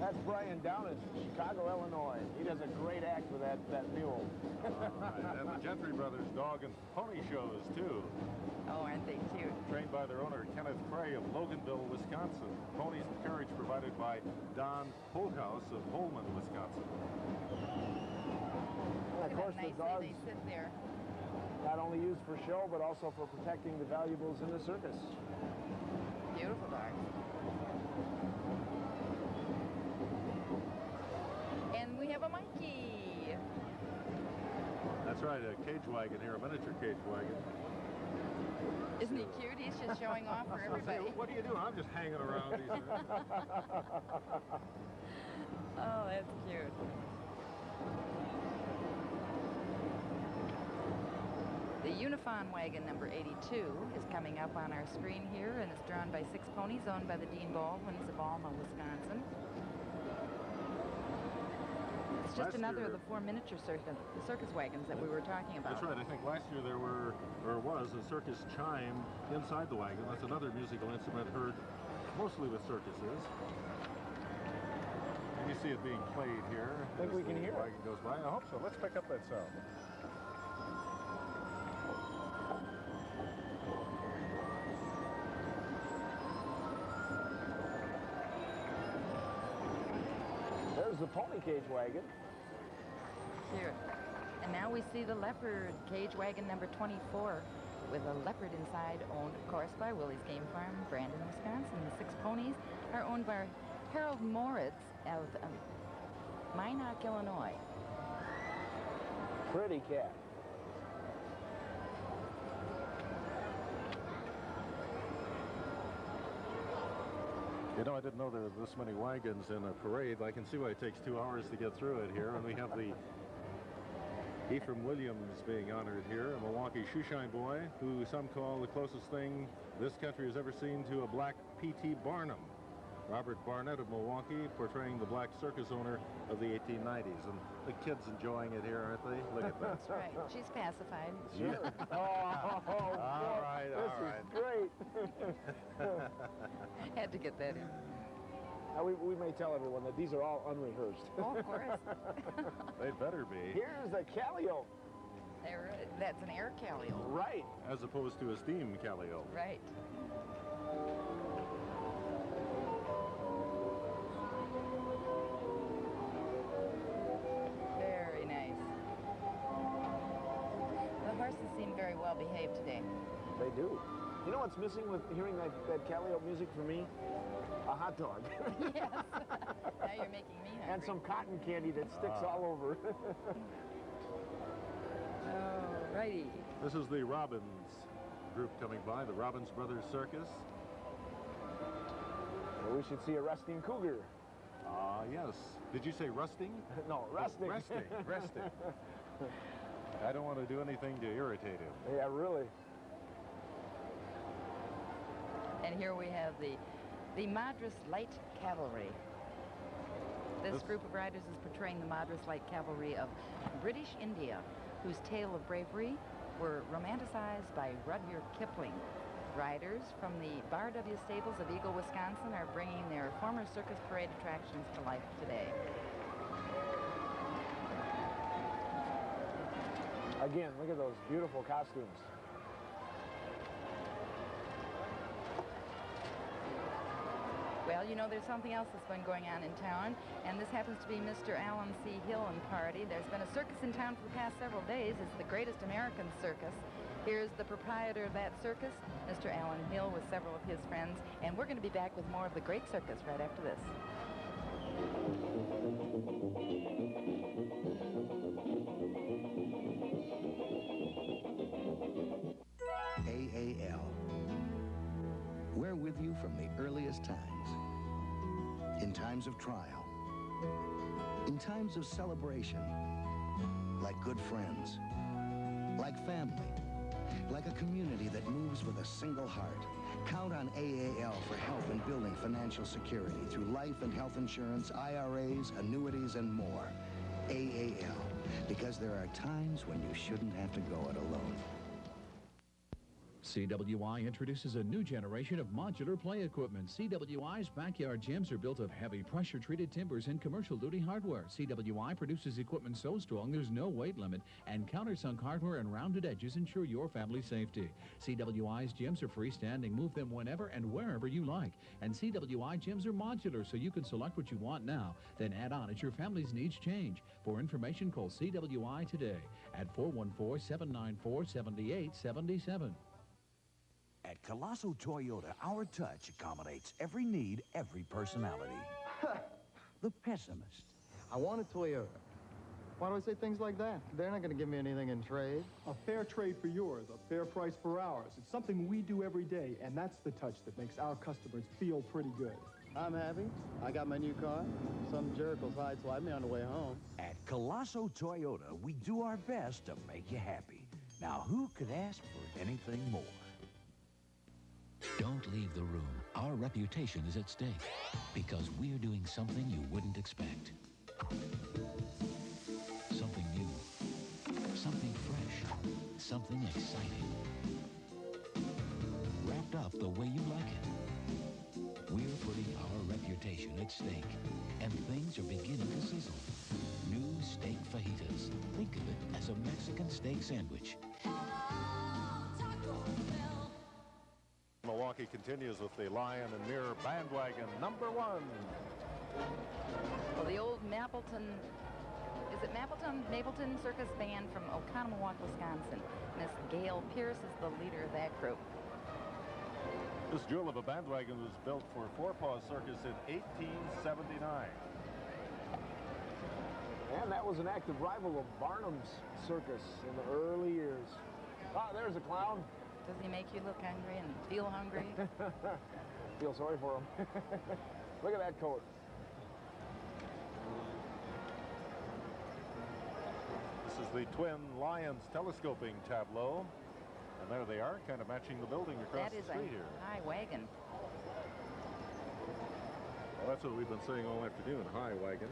That's Brian Down in Chicago, Illinois. He does a great act with that mule. Right. And the Gentry Brothers dog and pony shows, too. Oh, aren't they cute? Trained by by their owner, Kenneth Cray of Loganville, Wisconsin. Ponies and carriage provided by Don Holthouse of Holman, Wisconsin. And of course, the dogs they sit there. not only used for show, but also for protecting the valuables in the circus. Beautiful dogs. And we have a monkey. That's right, a cage wagon here, a miniature cage wagon. Isn't he cute? He's just showing off for everybody. What do you do? I'm just hanging around. Oh, that's cute. The Unifon wagon number 82 is coming up on our screen here, and it's drawn by 6 ponies owned by the Dean Baldwins of Alma, Wisconsin. It's just another of the 4 miniature circus wagons that we were talking about. That's right. I think last year there was a circus chime inside the wagon. That's another musical instrument heard mostly with circuses. And you see it being played here. I think we can hear it. The wagon goes by. I hope so. Let's pick up that sound. There's the pony cage wagon. Here. And now we see the leopard cage wagon number 24 with a leopard inside, owned, of course, by Willie's Game Farm, Brandon, Wisconsin. The 6 ponies are owned by Harold Moritz of Minot, Illinois. Pretty cat. You know, I didn't know there were this many wagons in a parade. I can see why it takes 2 hours to get through it here. And we have the Ephraim Williams being honored here, a Milwaukee shoeshine boy, who some call the closest thing this country has ever seen to a black P.T. Barnum. Robert Barnett of Milwaukee, portraying the black circus owner of the 1890s. And the kids enjoying it here, aren't they? Look at that. That's right. She's pacified. Sure. All right. This is great. Had to get that in. Now we may tell everyone that these are all unrehearsed. Oh, of course. They'd better be. Here's a Callio. That's an air Callio. Right. As opposed to a steam Callio. Right. Very nice. The horses seem very well behaved today. They do. You know what's missing with hearing that Callio music for me? A hot dog. Yes. Now you're making me hungry. And some cotton candy that sticks all over. Oh, righty. This is the Robbins group coming by, the Robbins Brothers Circus. Well, we should see a resting cougar. Yes. Did you say rusting? No, resting. Resting. I don't want to do anything to irritate him. Yeah, really. And here we have the Madras Light Cavalry. This group of riders is portraying the Madras Light Cavalry of British India, whose tale of bravery were romanticized by Rudyard Kipling. Riders from the Bar W stables of Eagle, Wisconsin are bringing their former Circus Parade attractions to life today. Again, look at those beautiful costumes. Well, you know, there's something else that's been going on in town, and this happens to be Mr. Alan C. Hill and party. There's been a circus in town for the past several days. It's the Greatest American Circus. Here's the proprietor of that circus, Mr. Alan Hill, with several of his friends, and we're going to be back with more of the Great Circus right after this. AAL. We're with you from the earliest times. In times of trial. In times of celebration. Like good friends. Like family. Like a community that moves with a single heart. Count on AAL for help in building financial security through life and health insurance, IRAs, annuities, and more. AAL. Because there are times when you shouldn't have to go it alone. CWI introduces a new generation of modular play equipment. CWI's backyard gyms are built of heavy pressure-treated timbers and commercial duty hardware. CWI produces equipment so strong there's no weight limit, and countersunk hardware and rounded edges ensure your family's safety. CWI's gyms are freestanding. Move them whenever and wherever you like. And CWI gyms are modular, so you can select what you want now, then add on as your family's needs change. For information, call CWI today at 414-794-7877. At Colosso Toyota, our touch accommodates every need, every personality. The pessimist. I want a Toyota. Why do I say things like that? They're not going to give me anything in trade. A fair trade for yours, a fair price for ours. It's something we do every day, and that's the touch that makes our customers feel pretty good. I'm happy. I got my new car. Some jerk will sideswipe me on the way home. At Colosso Toyota, we do our best to make you happy. Now, who could ask for anything more? Don't leave the room. Our reputation is at stake because we're doing something you wouldn't expect. Something new. Something fresh. Something exciting. Wrapped up the way you like it. We're putting our reputation at stake, and things are beginning to sizzle. New steak fajitas. Think of it as a Mexican steak sandwich. Milwaukee continues with the Lion and Mirror Bandwagon #1. Well, the old Mapleton Circus Band from Oconomowoc, Wisconsin. Miss Gail Pierce is the leader of that group. This jewel of a bandwagon was built for Four Paws Circus in 1879. And that was an active rival of Barnum's Circus in the early years. Ah, there's a clown. Does he make you look hungry and feel hungry? Feel sorry for him. Look at that coat. This is the Twin Lions telescoping tableau. And there they are, kind of matching the building across the street here. That is a high wagon. Well, that's what we've been saying all afternoon, high wagon.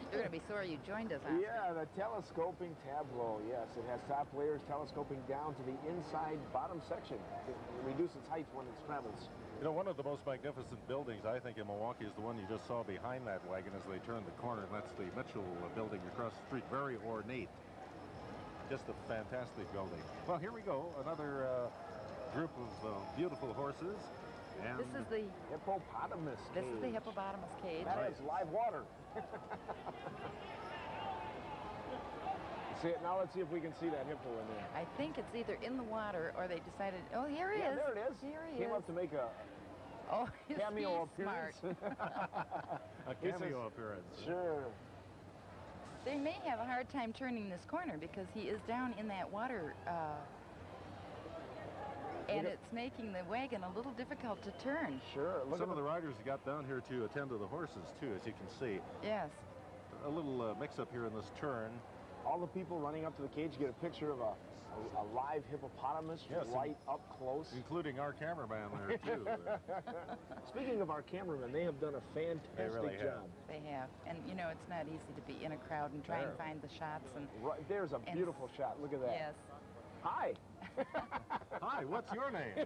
You're going to be sorry you joined us, Oscar. Yeah, the telescoping tableau, yes. It has top layers telescoping down to the inside bottom section. It reduces its height when it travels. You know, one of the most magnificent buildings, I think, in Milwaukee is the one you just saw behind that wagon as they turned the corner, and that's the Mitchell building across the street. Very ornate. Just a fantastic building. Well, here we go. Another group of beautiful horses. And this is the hippopotamus cage. This is the hippopotamus cage. That is live water. See it now. Let's see if we can see that hippo in there. I think it's either in the water or they decided. Oh, here he is. There it is. Here he Came is. up to make a cameo appearance. A cameo appearance. Sure. They may have a hard time turning this corner because he is down in that water. And it's making the wagon a little difficult to turn. Sure. Some of the riders got down here to attend to the horses, too, as you can see. Yes. A little mix-up here in this turn. All the people running up to the cage get a picture of a live hippopotamus right up close. Including our cameraman there, too. Speaking of our cameraman, they have done a fantastic job. They have. And, you know, it's not easy to be in a crowd and try and find the shots. And right, there's a beautiful shot. Look at that. Yes. Hi. Hi, what's your name?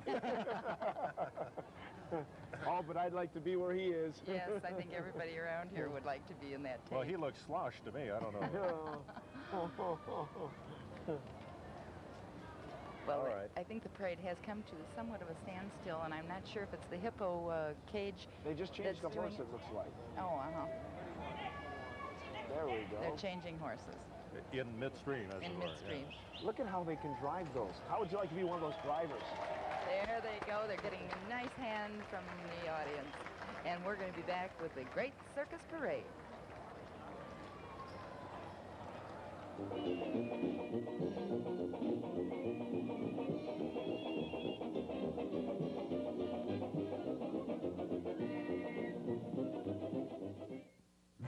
Oh, but I'd like to be where he is. Yes, I think everybody around here would like to be in that tape. Well, he looks sloshed to me. I don't know. Well, all right. I think the parade has come to somewhat of a standstill, and I'm not sure if it's the hippo cage. They just changed the horse, it looks like. Oh, uh-huh. There we go. They're changing horses. In midstream, as it were. In midstream. Yes. Look at how they can drive those. How would you like to be one of those drivers? There they go. They're getting a nice hand from the audience. And we're going to be back with the Great Circus Parade.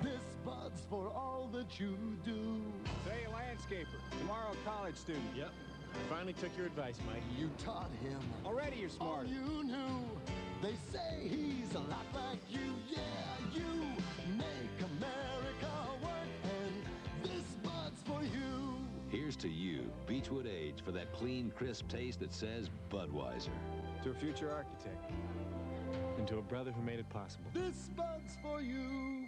This bud's for all that you do. Today a landscaper, tomorrow a college student. Yep. Finally took your advice, Mike. You taught him. Already you're smart. All you knew. They say he's a lot like you. Yeah, you make America work, and this bud's for you. Here's Here's to you, Beechwood Age, for that clean, crisp taste that says Budweiser. To a future architect. And to a brother who made it possible. This Bud's for you.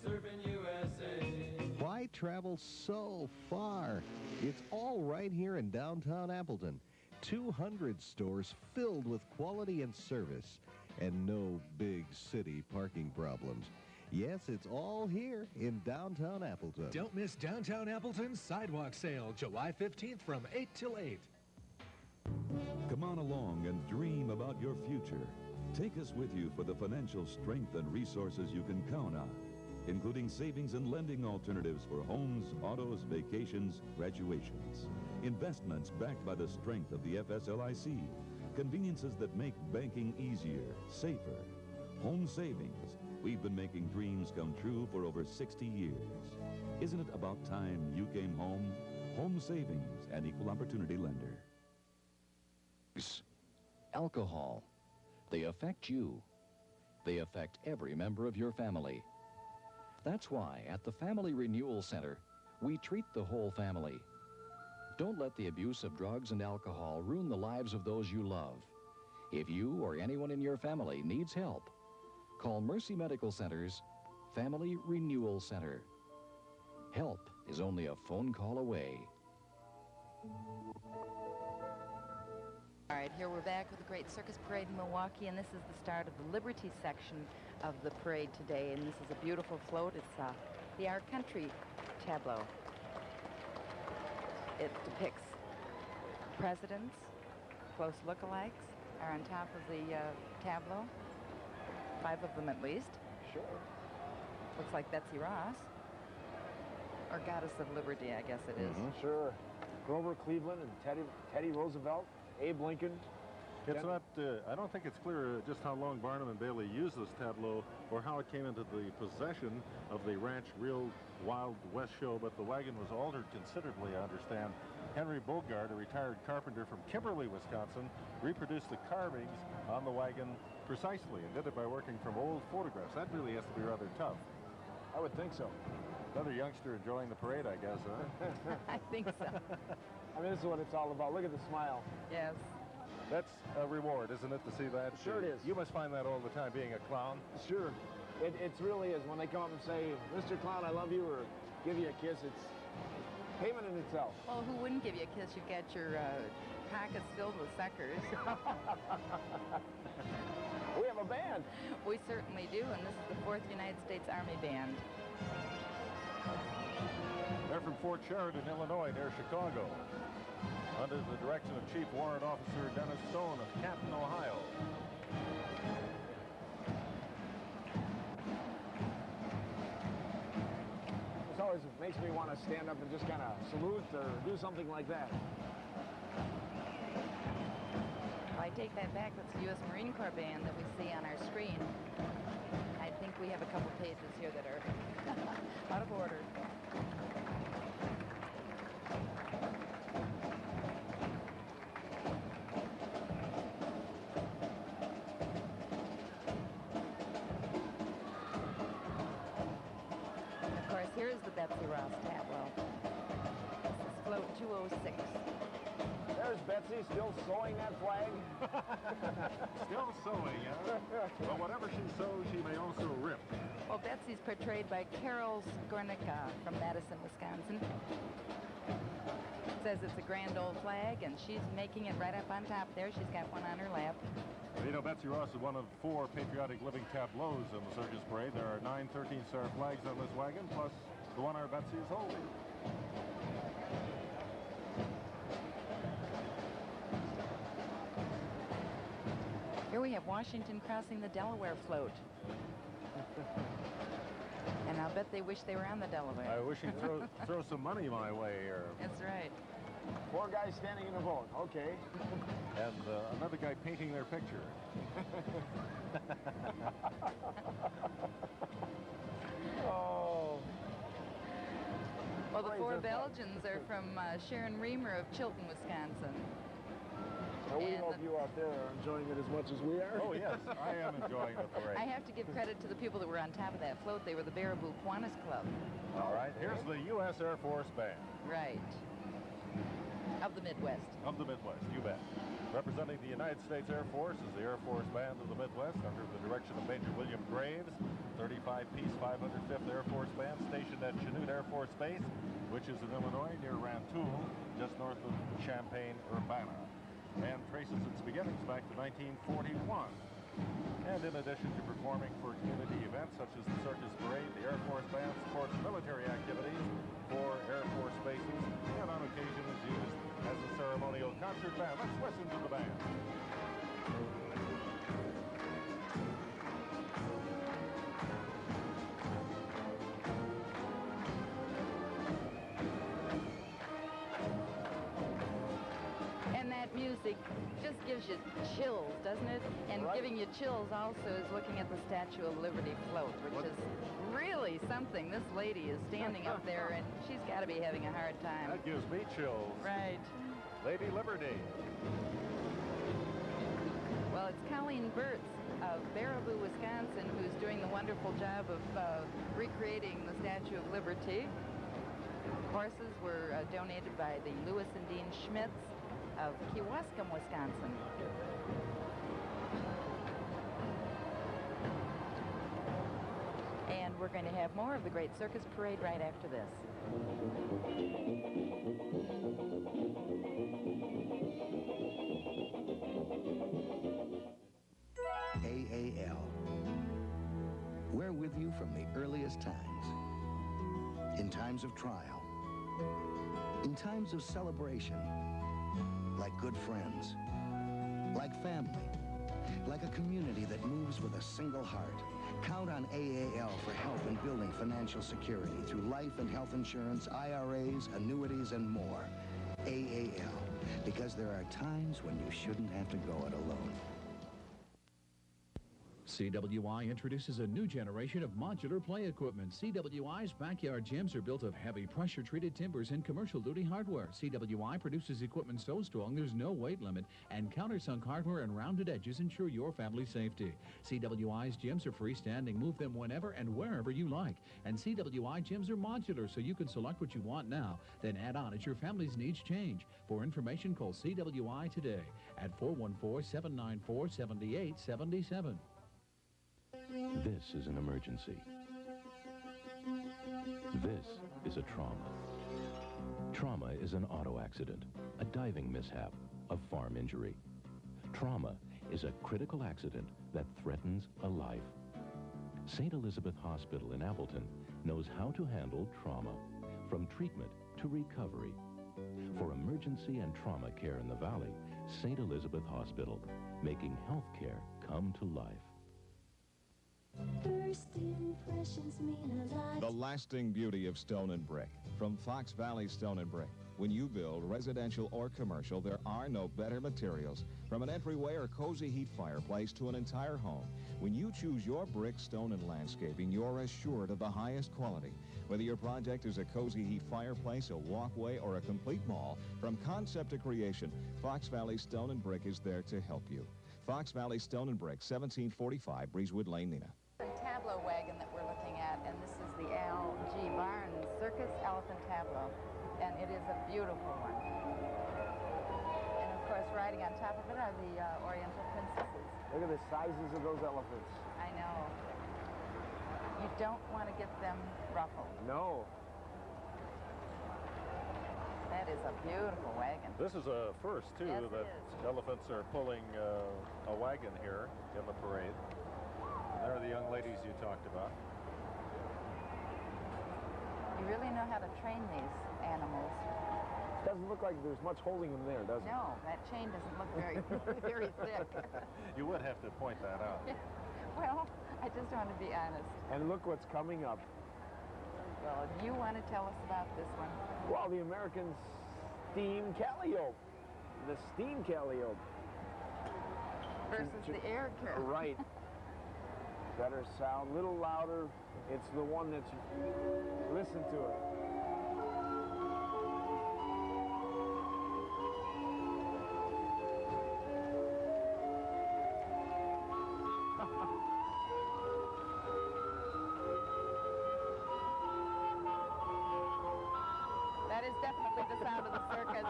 Surfing USA. Why travel so far? It's all right here in downtown Appleton. 200 stores filled with quality and service, and no big city parking problems. Yes, it's all here in downtown Appleton. Don't miss Downtown Appleton's Sidewalk Sale, July 15th from 8 till 8. Come on along and dream about your future. Take us with you for the financial strength and resources you can count on, including savings and lending alternatives for homes, autos, vacations, graduations. Investments backed by the strength of the FSLIC. Conveniences that make banking easier, safer. Home savings. We've been making dreams come true for over 60 years. Isn't it about time you came home? Home savings and equal opportunity lender. Alcohol. They affect you. They affect every member of your family. That's why at the Family Renewal Center, we treat the whole family. Don't let the abuse of drugs and alcohol ruin the lives of those you love. If you or anyone in your family needs help, call Mercy Medical Center's Family Renewal Center. Help is only a phone call away. All right, here we're back with the Great Circus Parade in Milwaukee, and this is the start of the Liberty section of the parade today, and this is a beautiful float. It's the Our Country tableau. It depicts presidents, close lookalikes are on top of the tableau. 5 of them at least. Sure. Looks like Betsy Ross, or Goddess of Liberty, I guess it is. Sure. Grover Cleveland and Teddy Roosevelt, Abe Lincoln. It's not, I don't think it's clear just how long Barnum and Bailey used this tableau or how it came into the possession of the Ranch Real Wild West show, but the wagon was altered considerably, I understand. Henry Bogart, a retired carpenter from Kimberly, Wisconsin, reproduced the carvings on the wagon precisely and did it by working from old photographs. That really has to be rather tough. I would think so. Another youngster enjoying the parade, I guess, huh? I think so. I mean, this is what it's all about. Look at the smile. Yes. That's a reward, isn't it, to see that? Sure it is. You must find that all the time, being a clown. Sure. It really is. When they come up and say, Mr. Clown, I love you, or give you a kiss, it's payment in itself. Well, who wouldn't give you a kiss? You've got your pockets filled with suckers. We have a band. We certainly do, and this is the 4th United States Army Band. They're from Fort Sheridan, Illinois, near Chicago, under the direction of Chief Warrant Officer Dennis Stone of Canton, Ohio. This always makes me want to stand up and just kind of salute or do something like that. Well, I take that back. That's the U.S. Marine Corps Band that we see on our screen. I think we have a couple pages here that are out of order. Of course, here is the Betsy Ross tableau. This is float 206. There's Betsy still sewing that flag. Still sewing, huh? But whatever she sews, she may also rip. Well, Betsy's portrayed by Carol Skornica from Madison, Wisconsin. It says it's a grand old flag, and she's making it right up on top there. She's got one on her lap. Well, you know, Betsy Ross is one of 4 patriotic living tableaus in the Circus Parade. There are 9 13-star flags on this wagon, plus the one our Betsy is holding. Here we have Washington crossing the Delaware float. And I'll bet they wish they were on the Delaware. I wish he'd throw some money my way here. That's right. 4 guys standing in a boat. Okay. And another guy painting their picture. Oh. Well, the 4 Belgians are from Sharon Reamer of Chilton, Wisconsin. Now, we don't know if you out there are enjoying it as much as we are. Oh, yes, I am enjoying the parade. I have to give credit to the people that were on top of that float. They were the Baraboo Kiwanis Club. All right, here's the U.S. Air Force Band. Right. Of the Midwest. Of the Midwest, you bet. Representing the United States Air Force is the Air Force Band of the Midwest under the direction of Major William Graves, 35-piece 505th Air Force Band stationed at Chanute Air Force Base, which is in Illinois near Rantoul, just north of Champaign-Urbana, and traces its beginnings back to 1941. And in addition to performing for community events such as the Circus Parade, the Air Force Band supports military activities for Air Force bases and on occasion is used as a ceremonial concert band. Let's listen to the band. And that music just gives you chills, doesn't it? And giving you chills also is looking at the Statue of Liberty float, which is really something. This lady is standing up there, and she's got to be having a hard time. That gives me chills. Right. Lady Liberty. Well, it's Colleen Burtz of Baraboo, Wisconsin, who's doing the wonderful job of recreating the Statue of Liberty. Horses were donated by the Lewis and Dean Schmitz of Kewaskum, Wisconsin. And we're going to have more of the Great Circus Parade right after this. AAL. We're with you from the earliest times. In times of trial. In times of celebration. Like good friends. Like family. Like a community that moves with a single heart. Count on AAL for help in building financial security through life and health insurance, IRAs, annuities, and more. AAL. Because there are times when you shouldn't have to go it alone. CWI introduces a new generation of modular play equipment. CWI's backyard gyms are built of heavy pressure-treated timbers and commercial duty hardware. CWI produces equipment so strong there's no weight limit, and countersunk hardware and rounded edges ensure your family's safety. CWI's gyms are freestanding. Move them whenever and wherever you like. And CWI gyms are modular, so you can select what you want now, then add on as your family's needs change. For information, call CWI today at 414-794-7877. This is an emergency. This is a trauma. Trauma is an auto accident, a diving mishap, a farm injury. Trauma is a critical accident that threatens a life. St. Elizabeth Hospital in Appleton knows how to handle trauma, from treatment to recovery. For emergency and trauma care in the Valley, St. Elizabeth Hospital, making health care come to life. First impressions mean a lot. The lasting beauty of stone and brick. From Fox Valley Stone and Brick. When you build residential or commercial, there are no better materials. From an entryway or cozy heat fireplace to an entire home. When you choose your brick, stone, and landscaping, you're assured of the highest quality. Whether your project is a cozy heat fireplace, a walkway, or a complete mall, from concept to creation, Fox Valley Stone and Brick is there to help you. Fox Valley Stone and Brick, 1745 Breezewood Lane, Neenah. Tableau wagon that we're looking at, and this is the Al G. Barnes Circus Elephant Tableau, and it is a beautiful one. And of course, riding on top of it are the Oriental princesses. Look at the sizes of those elephants. I know. You don't want to get them ruffled. No. That is a beautiful wagon. This is a first, too, yes, that elephants are pulling a wagon here in the parade. There are the young ladies you talked about. You really know how to train these animals. Doesn't look like there's much holding them there, does it? No, that chain doesn't look very, very thick. You would have to point that out. Well, I just want to be honest. And look what's coming up. Well, you want to tell us about this one? Well, the American steam calliope. The steam calliope. Versus the air calliope. Right. Better sound, a little louder. It's the one that's, listen to it. the sound of the circus.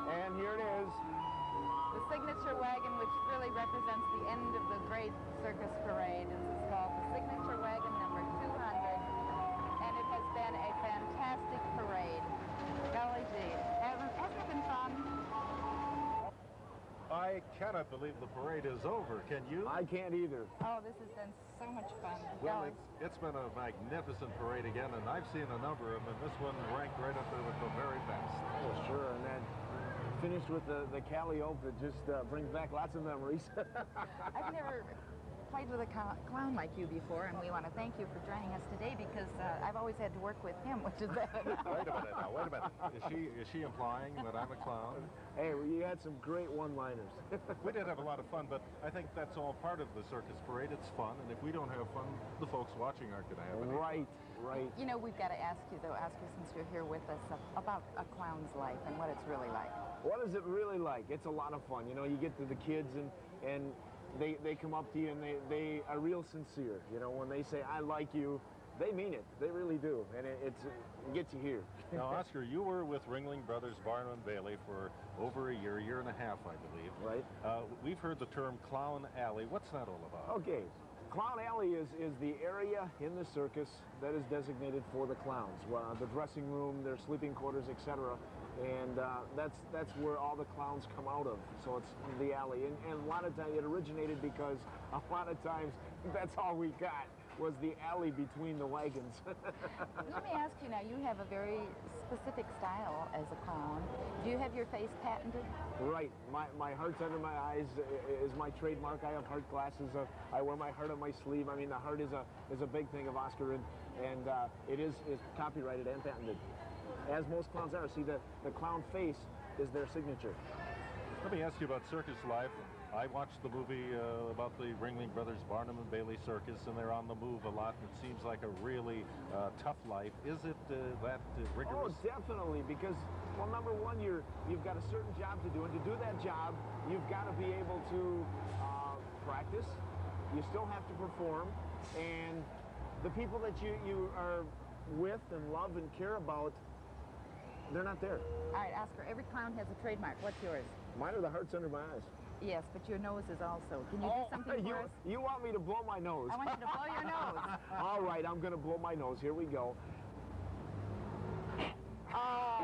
And here it is. The signature wagon, which really represents the end of the Great Circus Parade. This is called the signature wagon number 200, and it has been a fantastic parade. Golly gee, hasn't it been fun? I cannot believe the parade is over. Can you? I can't either. Oh, this has been so much fun. Well, Golly. it's been a magnificent parade again, and I've seen a number of them, and this one ranked right up there with the very best. Oh, sure, and then finished with the Calliope that just brings back lots of memories. I've never played with a clown like you before, and we want to thank you for joining us today because I've always had to work with him, which is bad. Wait a minute now, wait a minute. Is she implying that I'm a clown? Hey, well, you had some great one-liners. We did have a lot of fun, but I think that's all part of the circus parade. It's fun, and if we don't have fun, the folks watching aren't going to have any. Right. You know, we've got to ask you, though, Oscar, since you're here with us, about a clown's life and what it's really like. What is it really like? It's a lot of fun. You know, you get to the kids and they come up to you and they are real sincere. You know, when they say, I like you, they mean it. They really do. And it gets you here. Now, Oscar, you were with Ringling Brothers Barnum and Bailey for over a year and a half, I believe. Right. We've heard the term Clown Alley. What's that all about? Okay. Clown Alley is the area in the circus that is designated for the clowns. The dressing room, their sleeping quarters, etc. And that's where all the clowns come out of. So it's the alley. And a lot of times it originated because a lot of times that's all we got was the alley between the wagons. Let me ask you now, you have a very specific style as a clown. Do you have your face patented? Right. My heart's under my eyes is my trademark. I have heart glasses. I wear my heart on my sleeve. I mean, the heart is a big thing of Oscar, and it is copyrighted and patented, as most clowns are. See, the clown face is their signature. Let me ask you about circus life. I watched the movie about the Ringling Brothers Barnum and Bailey Circus, and they're on the move a lot, and it seems like a really tough life. Is it that rigorous? Oh, definitely, because, well, number one, you've got a certain job to do, and to do that job, you've got to be able to practice. You still have to perform, and the people that you are with and love and care about, they're not there. All right, Oscar, every clown has a trademark. What's yours? Mine are the hearts under my eyes. Yes, but your nose is also. Can you do something for us? You want me to blow my nose? I want you to blow your nose. All right, I'm going to blow my nose. Here we go. I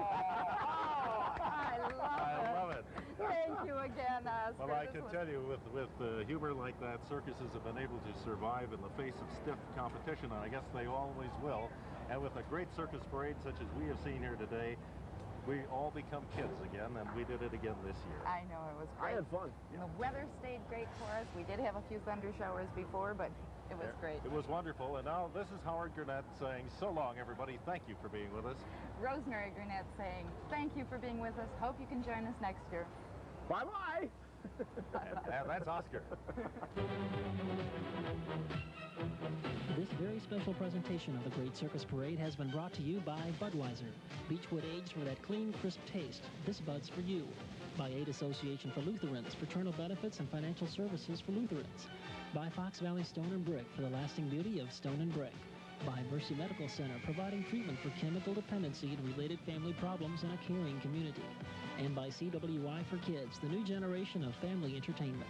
love it. Thank you again, Oscar. Well, I can tell you, with humor like that, circuses have been able to survive in the face of stiff competition, and I guess they always will. And with a great circus parade such as we have seen here today, we all become kids again, and we did it again this year. I know, it was great. I had fun. The weather stayed great for us. We did have a few thunder showers before, but it was great. It was wonderful, and now this is Howard Gurnett saying so long, everybody. Thank you for being with us. Rosemary Gurnett saying thank you for being with us. Hope you can join us next year. Bye-bye. And that's Oscar. This very special presentation of the Great Circus Parade has been brought to you by Budweiser. Beechwood aged for that clean, crisp taste. This Bud's for you. By Aid Association for Lutherans, fraternal benefits and financial services for Lutherans. By Fox Valley Stone and Brick for the lasting beauty of stone and brick. By Mercy Medical Center, providing treatment for chemical dependency and related family problems in a caring community. And by CWI for Kids, the new generation of family entertainment.